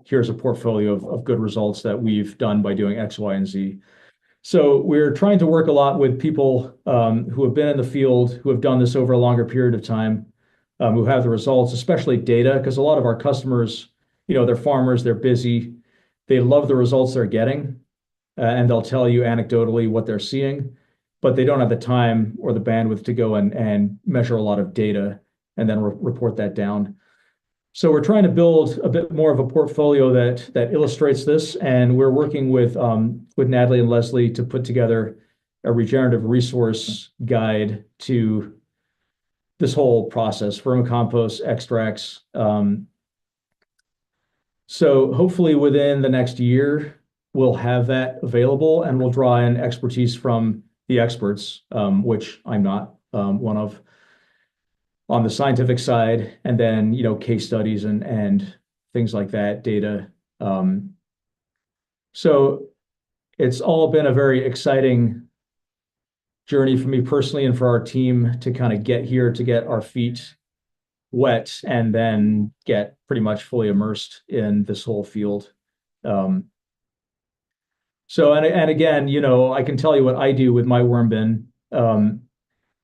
here's a portfolio of good results that we've done by doing X, Y, and Z. So we're trying to work a lot with people who have been in the field, who have done this over a longer period of time, who have the results, especially data, because a lot of our customers, they're farmers, they're busy, they love the results they're getting, and they'll tell you anecdotally what they're seeing, but they don't have the time or the bandwidth to go and measure a lot of data and then report that down. So we're trying to build a bit more of a portfolio that illustrates this, and we're working with Natalie and Leslie to put together a regenerative resource guide to this whole process, vermicompost, extracts. So hopefully within the next year, we'll have that available, and we'll draw in expertise from the experts, which I'm not one of, on the scientific side, and then case studies and things like that, data. So it's all been a very exciting journey for me personally and for our team to kind of get here, to get our feet wet and then get pretty much fully immersed in this whole field. Um, so, and again, I can tell you what I do with my worm bin,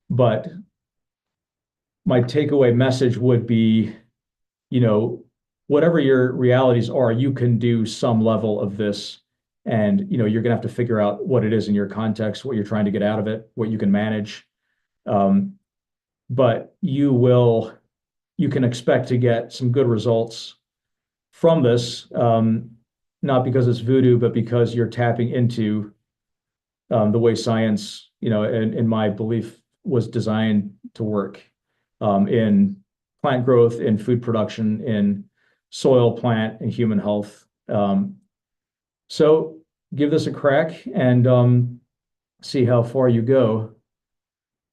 but my takeaway message would be, you know, whatever your realities are, you can do some level of this. And, you're going to have to figure out what it is in your context, what you're trying to get out of it, what you can manage. Um, but you can expect to get some good results from this, not because it's voodoo, but because you're tapping into the way science, in my belief, was designed to work in plant growth, in food production, in soil, plant, and human health. So give this a crack and see how far you go.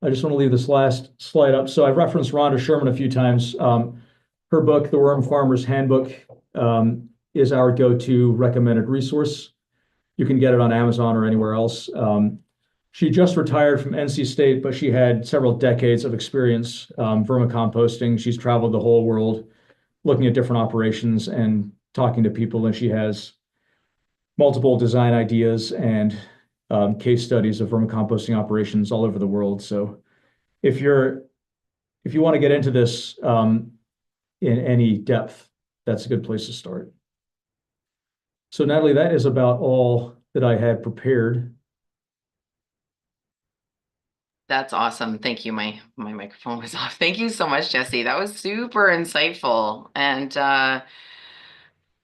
I just want to leave this last slide up. So I've referenced Rhonda Sherman a few times. Her book, The Worm Farmer's Handbook, is our go-to recommended resource. You can get it on Amazon or anywhere else. She just retired from NC State, but she had several decades of experience vermicomposting. She's traveled the whole world looking at different operations and talking to people, and she has multiple design ideas and case studies of vermicomposting operations all over the world. So if you want to get into this in any depth, that's a good place to start. So Natalie, that is about all that I had prepared. That's awesome. Thank you. My microphone was off. Thank you so much, Jesse. That was super insightful. And I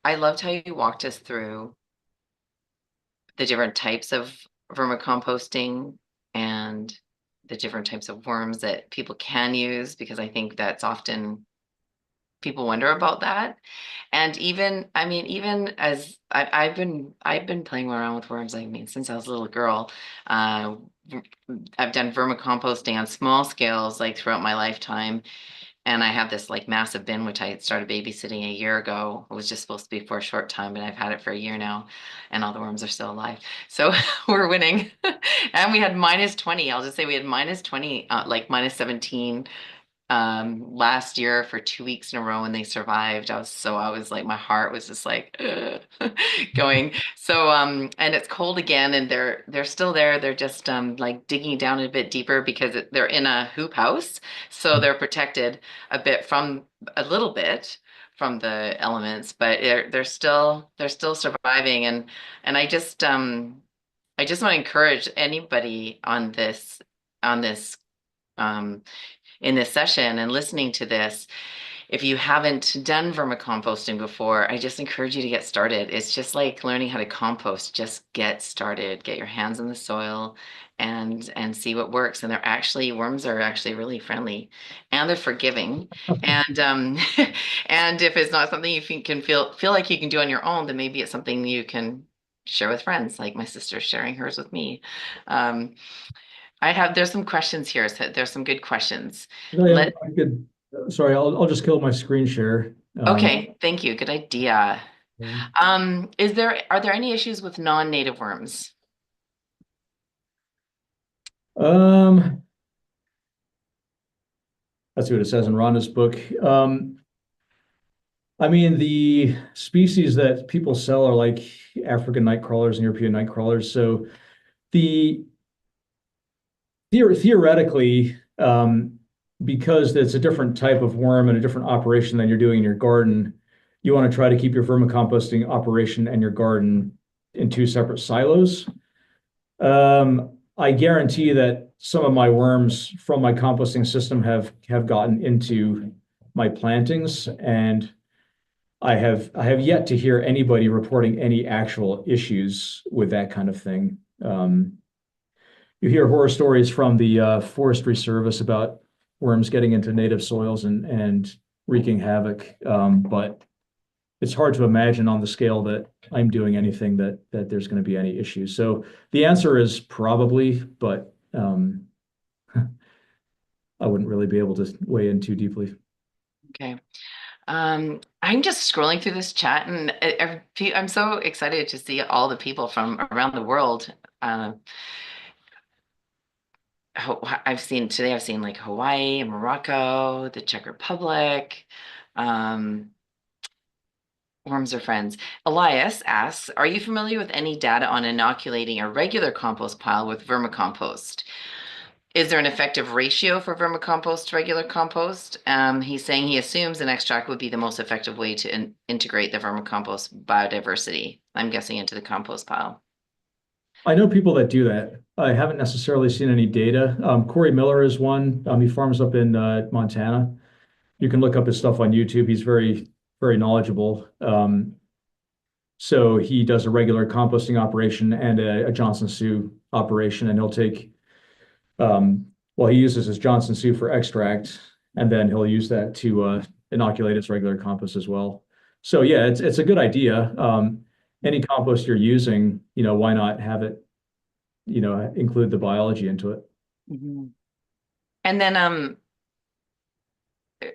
loved how you walked us through the different types of vermicomposting and the different types of worms that people can use, because I think that's often people wonder about that. And even, I mean, even as I've been playing around with worms, I mean, since I was a little girl. Uh, I've done vermicomposting on small scales like throughout my lifetime. And I have this like massive bin, which I started babysitting a year ago. It was just supposed to be for a short time, but I've had it for a year now, and all the worms are still alive. So we're winning. And we had minus 20. I'll just say we had minus 20, like minus 17 last year for 2 weeks in a row, and they survived. I was like, my heart was just like going. So and it's cold again, and they're still there. They're just like digging down a bit deeper because they're in a hoop house, so they're protected a little bit from the elements, but they're still surviving. And I just want to encourage anybody on this um in this session and listening to this. If you haven't done vermicomposting before, I just encourage you to get started. It's just like learning how to compost. Just get started, get your hands in the soil and see what works. And worms are actually really friendly, and they're forgiving. And and if it's not something can feel like you can do on your own, then maybe it's something you can share with friends, like my sister's sharing hers with me. Um, there's some questions here. So there's some good questions. Yeah, Let I could, sorry, I'll just kill my screen share. Okay, thank you. Good idea. Are there any issues with non-native worms? um, let's see what it says in Rhonda's book. I mean, the species that people sell are like African night crawlers and European night crawlers. So the theoretically, because it's a different type of worm and a different operation than you're doing in your garden, you want to try to keep your vermicomposting operation and your garden in two separate silos. I guarantee that some of my worms from my composting system have gotten into my plantings, and I have yet to hear anybody reporting any actual issues with that kind of thing. You hear horror stories from the Forestry Service about worms getting into native soils and wreaking havoc, but it's hard to imagine on the scale that I'm doing anything that there's going to be any issues. So the answer is probably, but I wouldn't really be able to weigh in too deeply. Okay. I'm just scrolling through this chat, and I'm so excited to see all the people from around the world. Uh, I've seen like Hawaii and Morocco, the Czech Republic. Um, Worms are friends. Elias asks, are you familiar with any data on inoculating a regular compost pile with vermicompost? Is there an effective ratio for vermicompost to regular compost? He's saying he assumes an extract would be the most effective way to integrate the vermicompost biodiversity, I'm guessing, into the compost pile. I know people that do that. I haven't necessarily seen any data. Corey Miller is one. He farms up in Montana. You can look up his stuff on YouTube. He's very knowledgeable. So he does a regular composting operation and a Johnson Sioux operation, and he'll take, well, he uses his Johnson Sioux for extract, and then he'll use that to inoculate his regular compost as well. So yeah, it's a good idea. Any compost you're using, why not have it, include the biology into it? Mhm. And then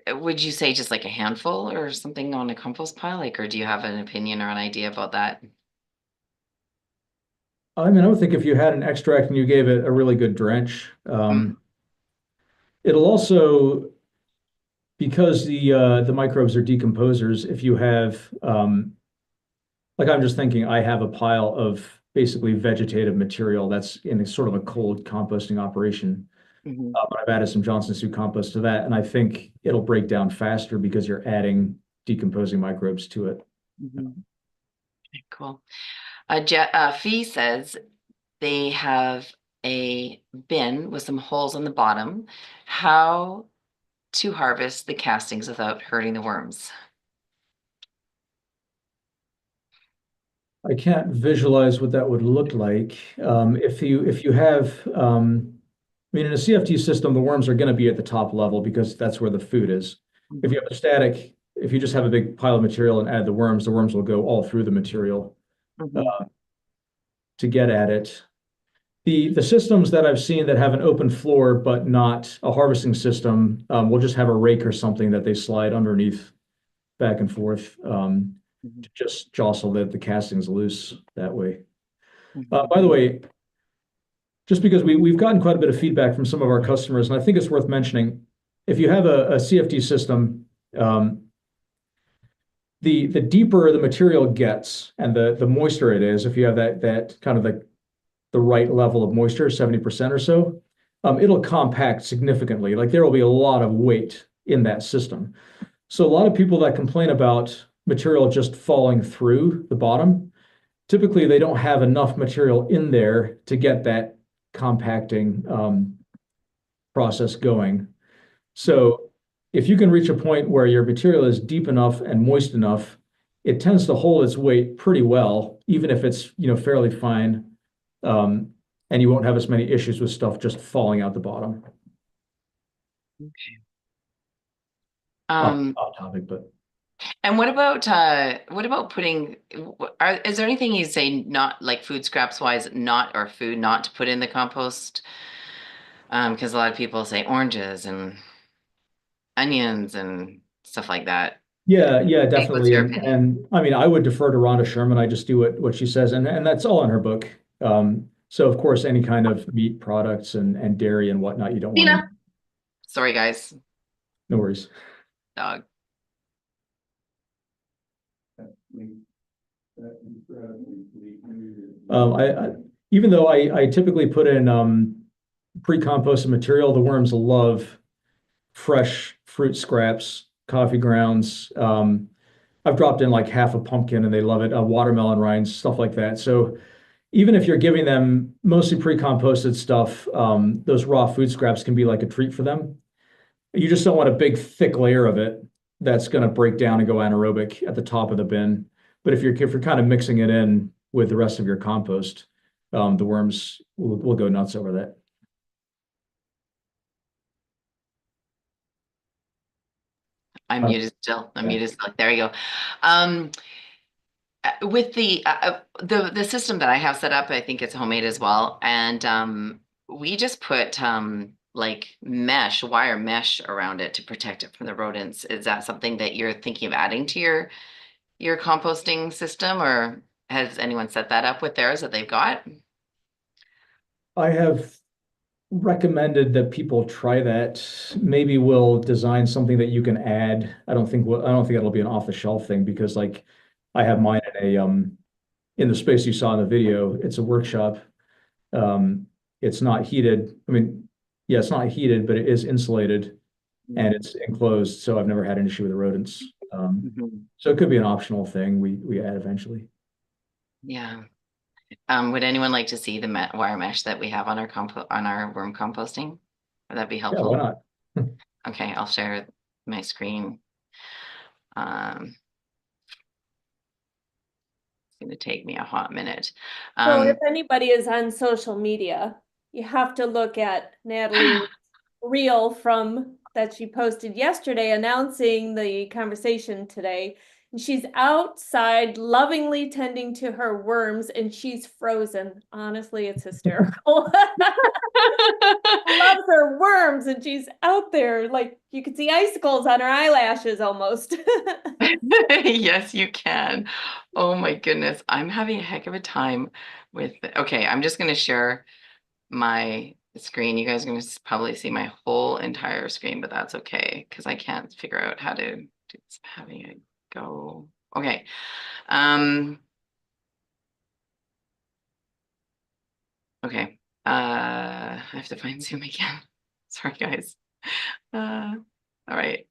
would you say just like a handful or something on a compost pile? Like, or do you have an opinion or an idea about that? I mean, I would think if you had an extract and you gave it a really good drench, Mm, it'll also, because the microbes are decomposers, if you have like I'm just thinking, I have a pile of basically vegetative material that's in a sort of a cold composting operation. mhm, But I've added some Johnson Soup compost to that, and I think it'll break down faster because you're adding decomposing microbes to it. mhm. Okay, cool. Fee says they have a bin with some holes on the bottom. How to harvest the castings without hurting the worms? I can't visualize what that would look like. If you have, I mean, in a CFT system, the worms are going to be at the top level because that's where the food is. If you Mhm, have a static, if you just have a big pile of material and add the worms will go all through the material mhm, uh, to get at it. The systems that I've seen that have an open floor but not a harvesting system will just have a rake or something that they slide underneath back and forth mhm, to just jostle the castings loose that way. mhm, By the way, just because we've gotten quite a bit of feedback from some of our customers, and I think it's worth mentioning, if you have a CFD system, um, the deeper the material gets and the moister it is, if you have that kind of the right level of moisture, 70% or so, it'll compact significantly. Like there will be a lot of weight in that system. So a lot of people that complain about material just falling through the bottom, typically they don't have enough material in there to get that compacting process going. So if you can reach a point where your material is deep enough and moist enough, it tends to hold its weight pretty well, even if it's, fairly fine. Um, and you won't have as many issues with stuff just falling out the bottom. okay. Off, Um, off topic, but and what about putting, is there anything you say not like food scraps wise, not or food not to put in the compost? Because a lot of people say oranges and onions and stuff like that. yeah, Like, what's definitely. your And opinion? I mean, I would defer to Rhonda Sherman. I just do what she says, and that's all in her book. So of course, any kind of meat products and dairy and whatnot, you don't want Tina. to. Sorry, guys. No worries. Dog. I even though I typically put in pre-composted material, the worms love fresh fruit scraps, coffee grounds. I've dropped in like half a pumpkin and they love it. Watermelon rinds, stuff like that. So even if you're giving them mostly pre-composted stuff, those raw food scraps can be like a treat for them. You just don't want a big thick layer of it that's going to break down and go anaerobic at the top of the bin. But if you're kind of mixing it in with the rest of your compost, the worms will go nuts over that. I'm Uh, muted still. I'm yeah. muted still. There you go. Um, with the system that I have set up, I think it's homemade as well, and we just put like wire mesh around it to protect it from the rodents. Is that something that you're thinking of adding to your composting system, or has anyone set that up with theirs that they've got? I have recommended that people try that. Maybe we'll design something that you can add. I don't think it'll be an off the shelf thing because like I have mine in the space you saw in the video. It's a workshop. It's not heated. I mean, yeah, it's not heated, but it is insulated and it's enclosed. So I've never had an issue with the rodents. Mhm. So it could be an optional thing we add eventually. Yeah. Would anyone like to see the wire mesh that we have on our worm composting? Would that be Yeah, why helpful? not? Okay, I'll share my screen. Um, it's going to take me a hot minute. So if Um, anybody is on social media, you have to look at Natalie's reel from that she posted yesterday announcing the conversation today. And she's outside lovingly tending to her worms and she's frozen. Honestly, it's hysterical. Loves her worms and she's out there like you can see icicles on her eyelashes almost. yes, you can. Oh my goodness, I'm having a heck of a time with it. Okay, I'm just going to share my screen. You guys are going to probably see my whole entire screen, but that's okay because I can't figure out how to do this. Having it go. Okay. Um, okay. I have to find Zoom again. Sorry, guys. All right.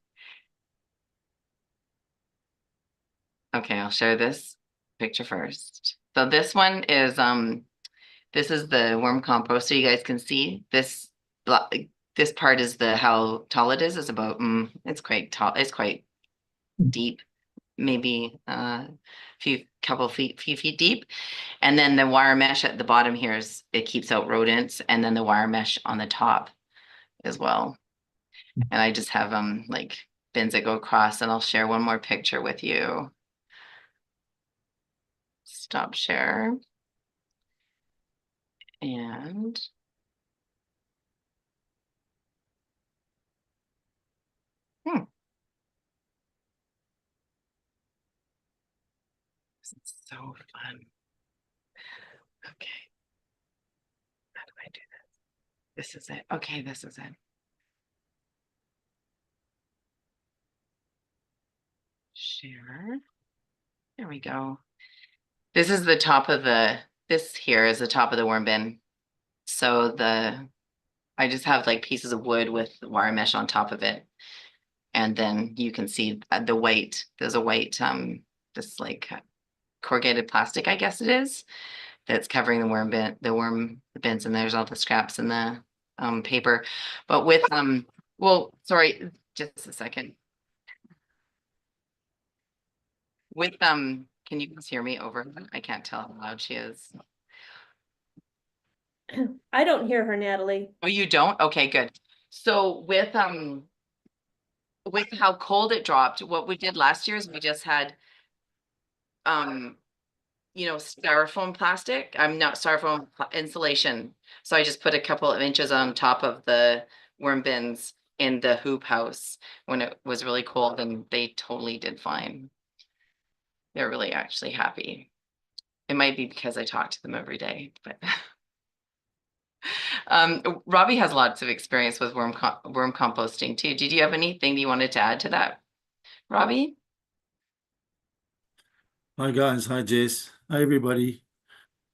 Okay, I'll share this picture first. So this is the worm compost. So you guys can see this part is the how tall it is. It's about it's quite tall. It's quite deep, maybe few feet deep. And then the wire mesh at the bottom here is it keeps out rodents, and then the wire mesh on the top as well. And I just have like bins that go across, and I'll share one more picture with you. Stop share. And hmm, this is so fun. Okay, how do I do this? This is it. Okay, this is it. Share. There we go. This is the top of this here is the top of the worm bin. So I just have like pieces of wood with wire mesh on top of it. And then you can see the white, there's a white, this like corrugated plastic, I guess it is, that's covering the bins, and there's all the scraps in the paper. But with well, sorry, just a second. With can you guys hear me over? I can't tell how loud she is. I don't hear her, Natalie. Oh, you don't? Okay, good. So with how cold it dropped, what we did last year is we just had um styrofoam plastic. I'm not styrofoam insulation. So I just put a couple of inches on top of the worm bins in the hoop house when it was really cold, and they totally did fine. They're really actually happy. It might be because I talk to them every day, but Robbie has lots of experience with worm composting too. Did you have anything that you wanted to add to that, Robbie? Hi guys, hi Jess, hi everybody.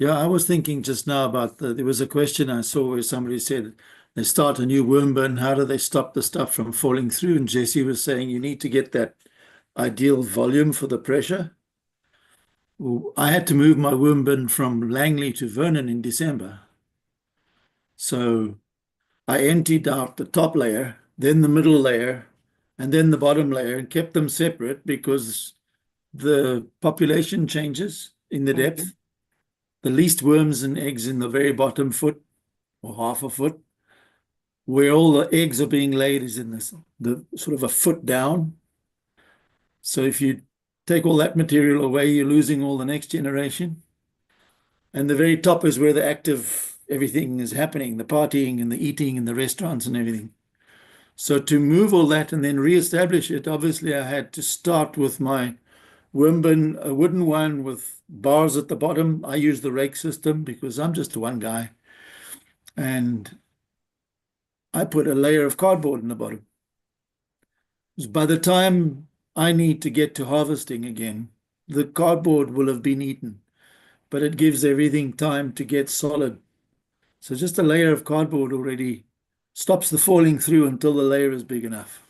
Yeah, I was thinking just now about there was a question I saw where somebody said they start a new worm bin, how do they stop the stuff from falling through? And Jesse was saying you need to get that ideal volume for the pressure. Well, I had to move my worm bin from Langley to Vernon in December. So I emptied out the top layer, then the middle layer, and then the bottom layer and kept them separate because the population changes in the Mhm. depth. The least worms and eggs in the very bottom foot or half a foot. Where all the eggs are being laid is in the sort of a foot down. So if you take all that material away, you're losing all the next generation. And the very top is where the active everything is happening, the partying and the eating and the restaurants and everything. So to move all that and then re-establish it, obviously I had to start with my worm bin, a wooden one with bars at the bottom. I use the rake system because I'm just one guy. And I put a layer of cardboard in the bottom. Because by the time I need to get to harvesting again, the cardboard will have been eaten, but it gives everything time to get solid. So just a layer of cardboard already stops the falling through until the layer is big enough.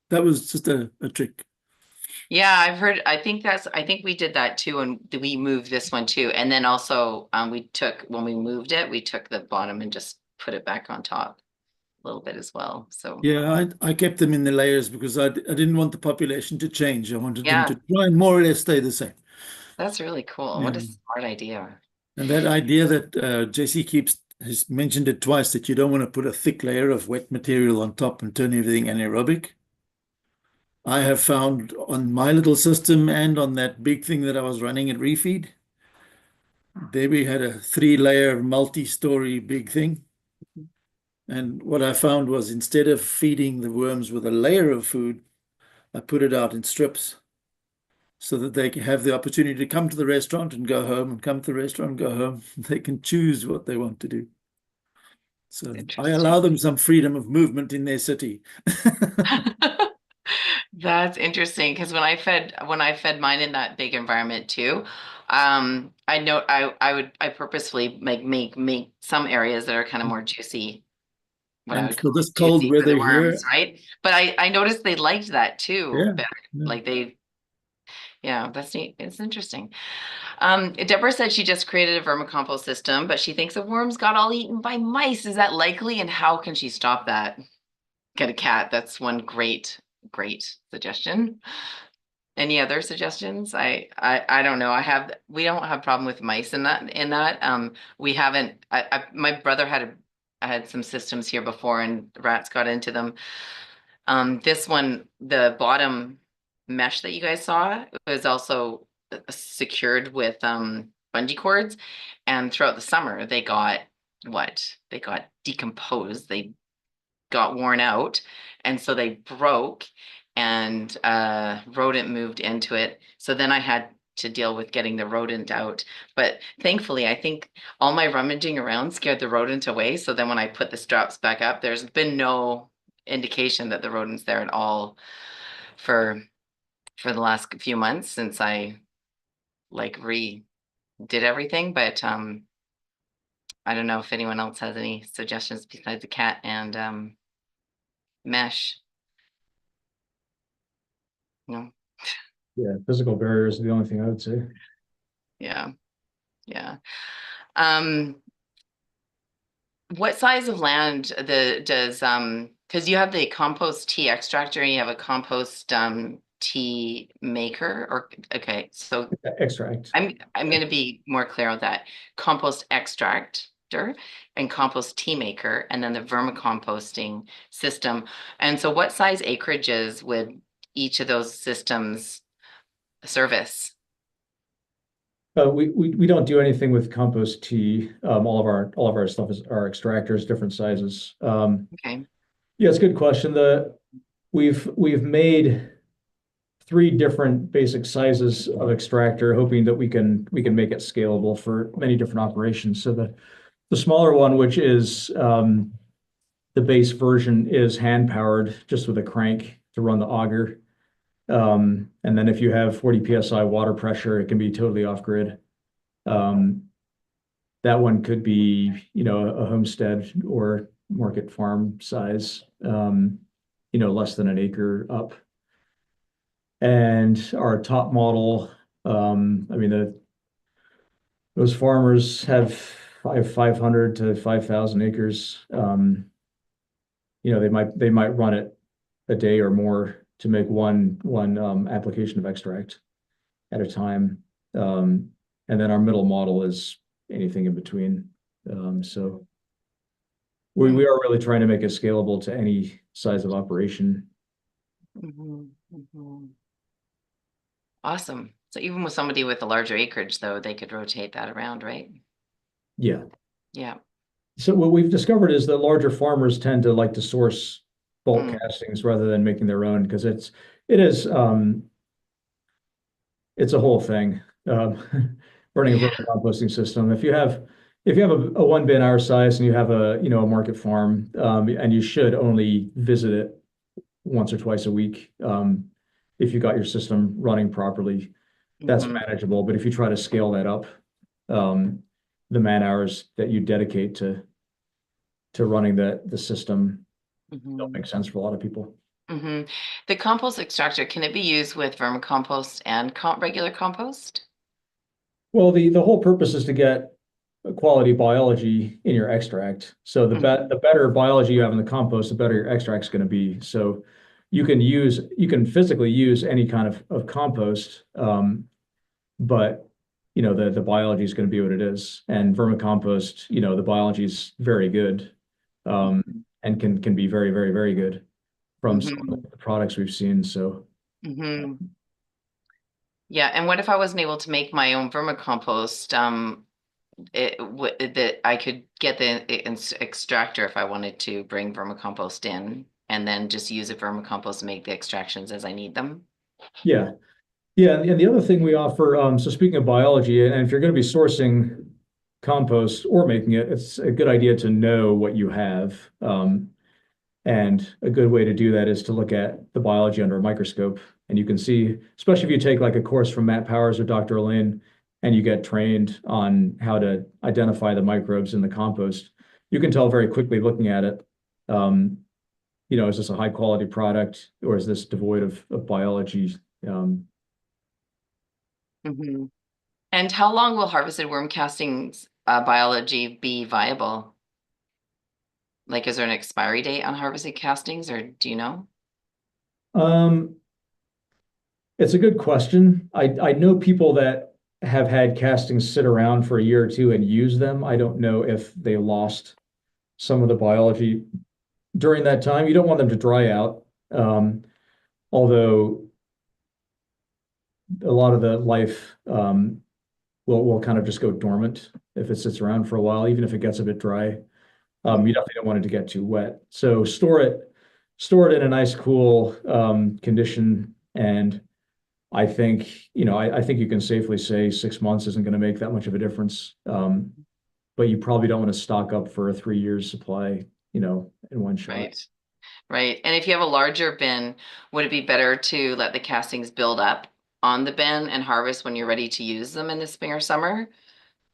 That was just a trick. Yeah, I've heard, I think we did that too, and we moved this one too. And then also, when we moved it, we took the bottom and just put it back on top a little bit as well. So Yeah, I kept them in the layers because I didn't want the population to change. I wanted them yeah, to try and more or less stay the same. that's really cool. What a Yeah. smart idea. And that idea that Jesse has mentioned it twice, that you don't want to put a thick layer of wet material on top and turn everything anaerobic. I have found on my little system and on that big thing that I was running at Refeed, there we had a 3-layer multi-story big thing. And what I found was, instead of feeding the worms with a layer of food, I put it out in strips so that they can have the opportunity to come to the restaurant and go home, and come to the restaurant and go home. They can choose what they want to do. So I Interesting. allow them some freedom of movement in their city. That's interesting because when I fed mine in that big environment too, I know I purposefully make some areas that are kind of more juicy, what I And would for call this cold juicy for the weather worms, here, right? But I noticed they liked that too yeah, better. yeah. Like yeah, that's neat. It's interesting. Deborah said she just created a vermicompost system, but she thinks the worms got all eaten by mice. Is that likely? And how can she stop that? Get a cat. That's one great suggestion. Any other suggestions? I don't know. We don't have problem with mice in that. We haven't my brother had some systems here before and rats got into them. This one, the bottom mesh that you guys saw was also secured with bungee cords, and throughout the summer they got decomposed. They got worn out, and so they broke, and rodent moved into it. So then I had to deal with getting the rodent out. But thankfully, I think all my rummaging around scared the rodent away. So then when I put the straps back up, there's been no indication that the rodent's there at all for the last few months since I like redid everything. But I don't know if anyone else has any suggestions besides the cat and mesh. No. Yeah, physical barriers are the only thing I would say. Yeah. Yeah. Um, what size of land because you have the compost tea extractor and you have a compost tea maker, or okay, so Extract. I'm going to be more clear on that. Compost extractor and compost tea maker, and then the vermicomposting system. And so what size acreages would each of those systems service? We don't do anything with compost tea. All of our stuff is our extractors, different sizes. Okay. Yeah, it's a good question. We've made 3 different basic sizes of extractor, hoping that we can make it scalable for many different operations. So the smaller one, which is the base version, is hand powered, just with a crank to run the auger. And then if you have 40 psi water pressure, it can be totally off grid. That one could be, a homestead or market farm size, less than an acre up. And our top model, those farmers have 500 to 5,000 acres. They might run it a day or more to make one application of extract at a time. And then our middle model is anything in between. So we are really trying to make it scalable to any size of operation. Mm-hmm. Mm-hmm. Awesome. So even with somebody with a larger acreage, though, they could rotate that around, right? Yeah. Yeah. So what we've discovered is that larger farmers tend to like to source bulk castings rather than making their own, because it is it's a whole thing. Running a vermicomposting system. If you have a 1 bin our size and you have a market farm, and you should only visit it once or twice a week, if you got your system running properly. that's Mhm. manageable. But if you try to scale that up, the man hours that you dedicate to running the system don't Mhm. make sense for a lot of people. Mhm. The compost extractor, can it be used with vermicompost and regular compost? Well, the whole purpose is to get quality biology in your extract. So Mhm. the better biology you have in the compost, the better your extract's going to be. So you can physically use any kind of compost, but the biology is going to be what it is. And vermicompost, the biology is very good, and can be very, very, very good from some of Mhm. the products we've seen. So Mhm. Yeah, and what if I wasn't able to make my own vermicompost? That I could get the extractor if I wanted to bring vermicompost in, and then just use a vermicompost to make the extractions as I need them. yeah. Yeah, and the other thing we offer, so speaking of biology, and if you're going to be sourcing compost or making it, it's a good idea to know what you have. And a good way to do that is to look at the biology under a microscope. And you can see, especially if you take like a course from Matt Powers or Dr. Elaine, and you get trained on how to identify the microbes in the compost, you can tell very quickly looking at it, um, is this a high quality product or is this devoid of biology? Um, Mhm. And how long will harvested worm castings biology be viable? Like, is there an expiry date on harvested castings, or do you know? um, It's a good question. I know people that have had castings sit around for a year or two and use them. I don't know if they lost some of the biology during that time. You don't want them to dry out, although a lot of the life will kind of just go dormant if it sits around for a while, even if it gets a bit dry. You definitely don't want it to get too wet. So store it in a nice, cool condition, and I think, I think you can safely say 6 months isn't going to make that much of a difference. But you probably don't want to stock up for a 3 years supply, in one shot. Right. Right. And if you have a larger bin, would it be better to let the castings build up on the bin and harvest when you're ready to use them in the spring or summer?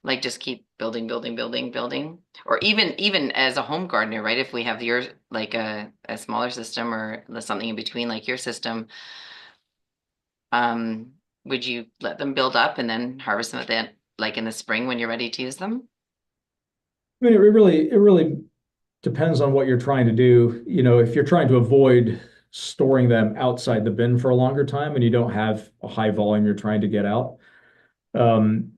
Like, just keep building, building, building, building. Or even as a home gardener, right? If we have your like a smaller system or something in between like your system, um, would you let them build up and then harvest them at the like in the spring when you're ready to use them? I mean, it really depends on what you're trying to do. If you're trying to avoid storing them outside the bin for a longer time and you don't have a high volume you're trying to get out, um,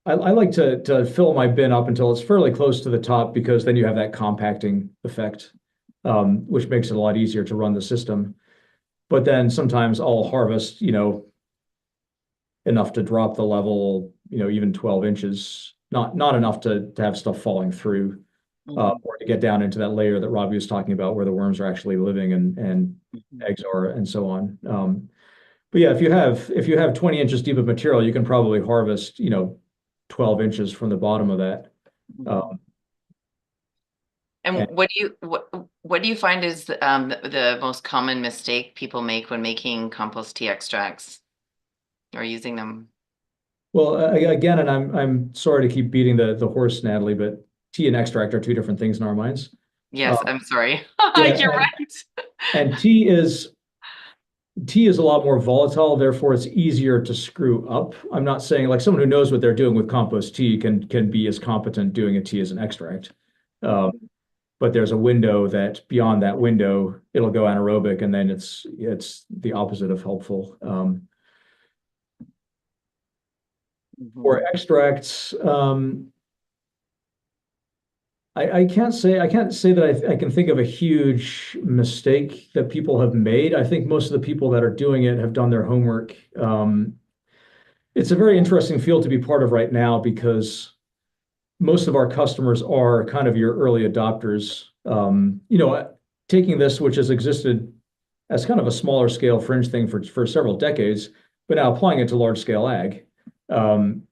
I like to fill my bin up until it's fairly close to the top because then you have that compacting effect, which makes it a lot easier to run the system. But then sometimes I'll harvest, enough to drop the level, even 12 inches, not enough to have stuff falling through, Mhm. or to get down into that layer that Robbie was talking about where the worms are actually living and Mhm. eggs are and so on. But yeah, if you have 20 inches deep of material, you can probably harvest, 12 inches from the bottom of that. Mhm. Um, And and what do you find is the most common mistake people make when making compost tea extracts or using them? well, again, and I'm sorry to keep beating the horse, Natalie, but tea and extract are two different things in our minds. Yes, Uh, I'm sorry. yeah, You're right. and tea is a lot more volatile, therefore it's easier to screw up. I'm not saying like someone who knows what they're doing with compost tea can be as competent doing a tea as an extract. Um, but there's a window that beyond that window, it'll go anaerobic and then it's the opposite of helpful. For Mhm. extracts, I can't say that I can think of a huge mistake that people have made. I think most of the people that are doing it have done their homework. It's a very interesting field to be part of right now because most of our customers are kind of your early adopters. Taking this, which has existed as kind of a smaller scale fringe thing for several decades, but now applying it to large scale ag. Um,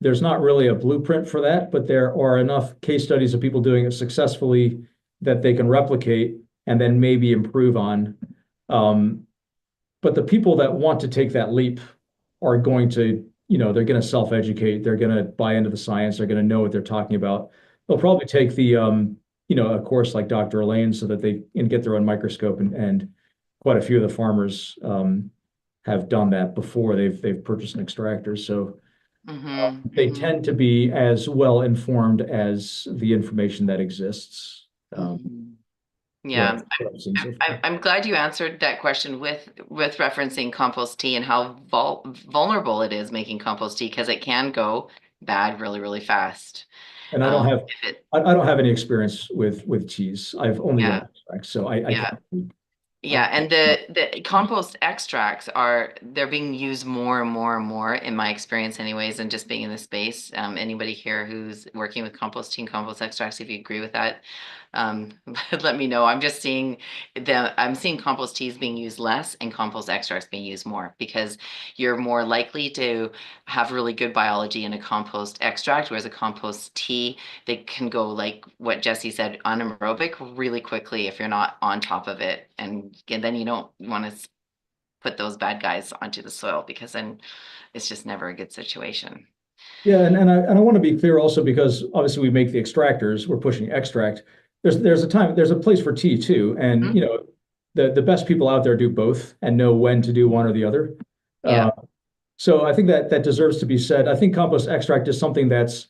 there's not really a blueprint for that, but there are enough case studies of people doing it successfully that they can replicate and then maybe improve on. Um, but the people that want to take that leap are going to, they're going to self-educate. They're going to buy into the science. They're going to know what they're talking about. They'll probably take a course like Dr. Elaine so that they can get their own microscope, and quite a few of the farmers have done that before they've purchased an extractor. So they tend to be as well informed as the information that exists. Yeah, And so forth. I'm glad you answered that question with referencing compost tea and how vulnerable it is making compost tea, because it can go bad really, really fast. And I don't have If it, I don't have any experience with teas. I've only yeah, done extracts, so I yeah. can't. Yeah, and the compost extracts they're being used more and more and more in my experience anyways, and just being in the space. Anybody here who's working with composting, compost extracts, if you agree with that, let me know. I'm seeing compost teas being used less and compost extracts being used more, because you're more likely to have really good biology in a compost extract, whereas a compost tea, they can go, like what Jesse said, anaerobic really quickly if you're not on top of it. And then you don't want to put those bad guys onto the soil, because then it's just never a good situation. Yeah, and I want to be clear also, because obviously we make the extractors, we're pushing extract. There's a place for tea too, and Mhm. the best people out there do both and know when to do one or the other. Yeah. So I think that deserves to be said. I think compost extract is something that's,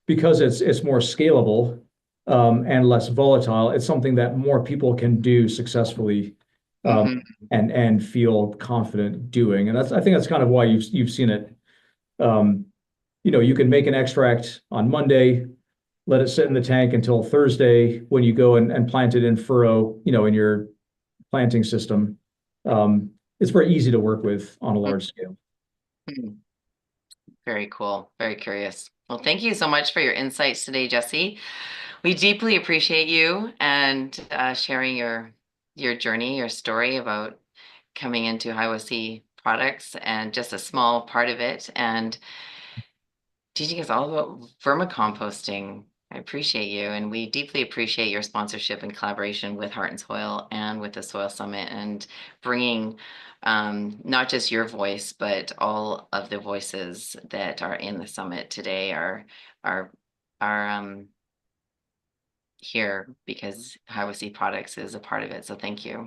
because it's more scalable and less volatile. It's something that more people can do successfully Mhm. and feel confident doing. And I think that's kind of why you've seen it. You can make an extract on Monday, let it sit in the tank until Thursday when you go and plant it in furrow, in your planting system. It's very easy to work with on a large scale. Mhm. Very cool. Very curious. Well, thank you so much for your insights today, Jesse. We deeply appreciate you and sharing your journey, your story about coming into Hiwassee products and just a small part of it, and teaching us all about vermicomposting. I appreciate you, and we deeply appreciate your sponsorship and collaboration with Heart and Soil and with the Soil Summit, and bringing not just your voice, but all of the voices that are in the summit today are here because Hiwassee Products is a part of it. So thank you.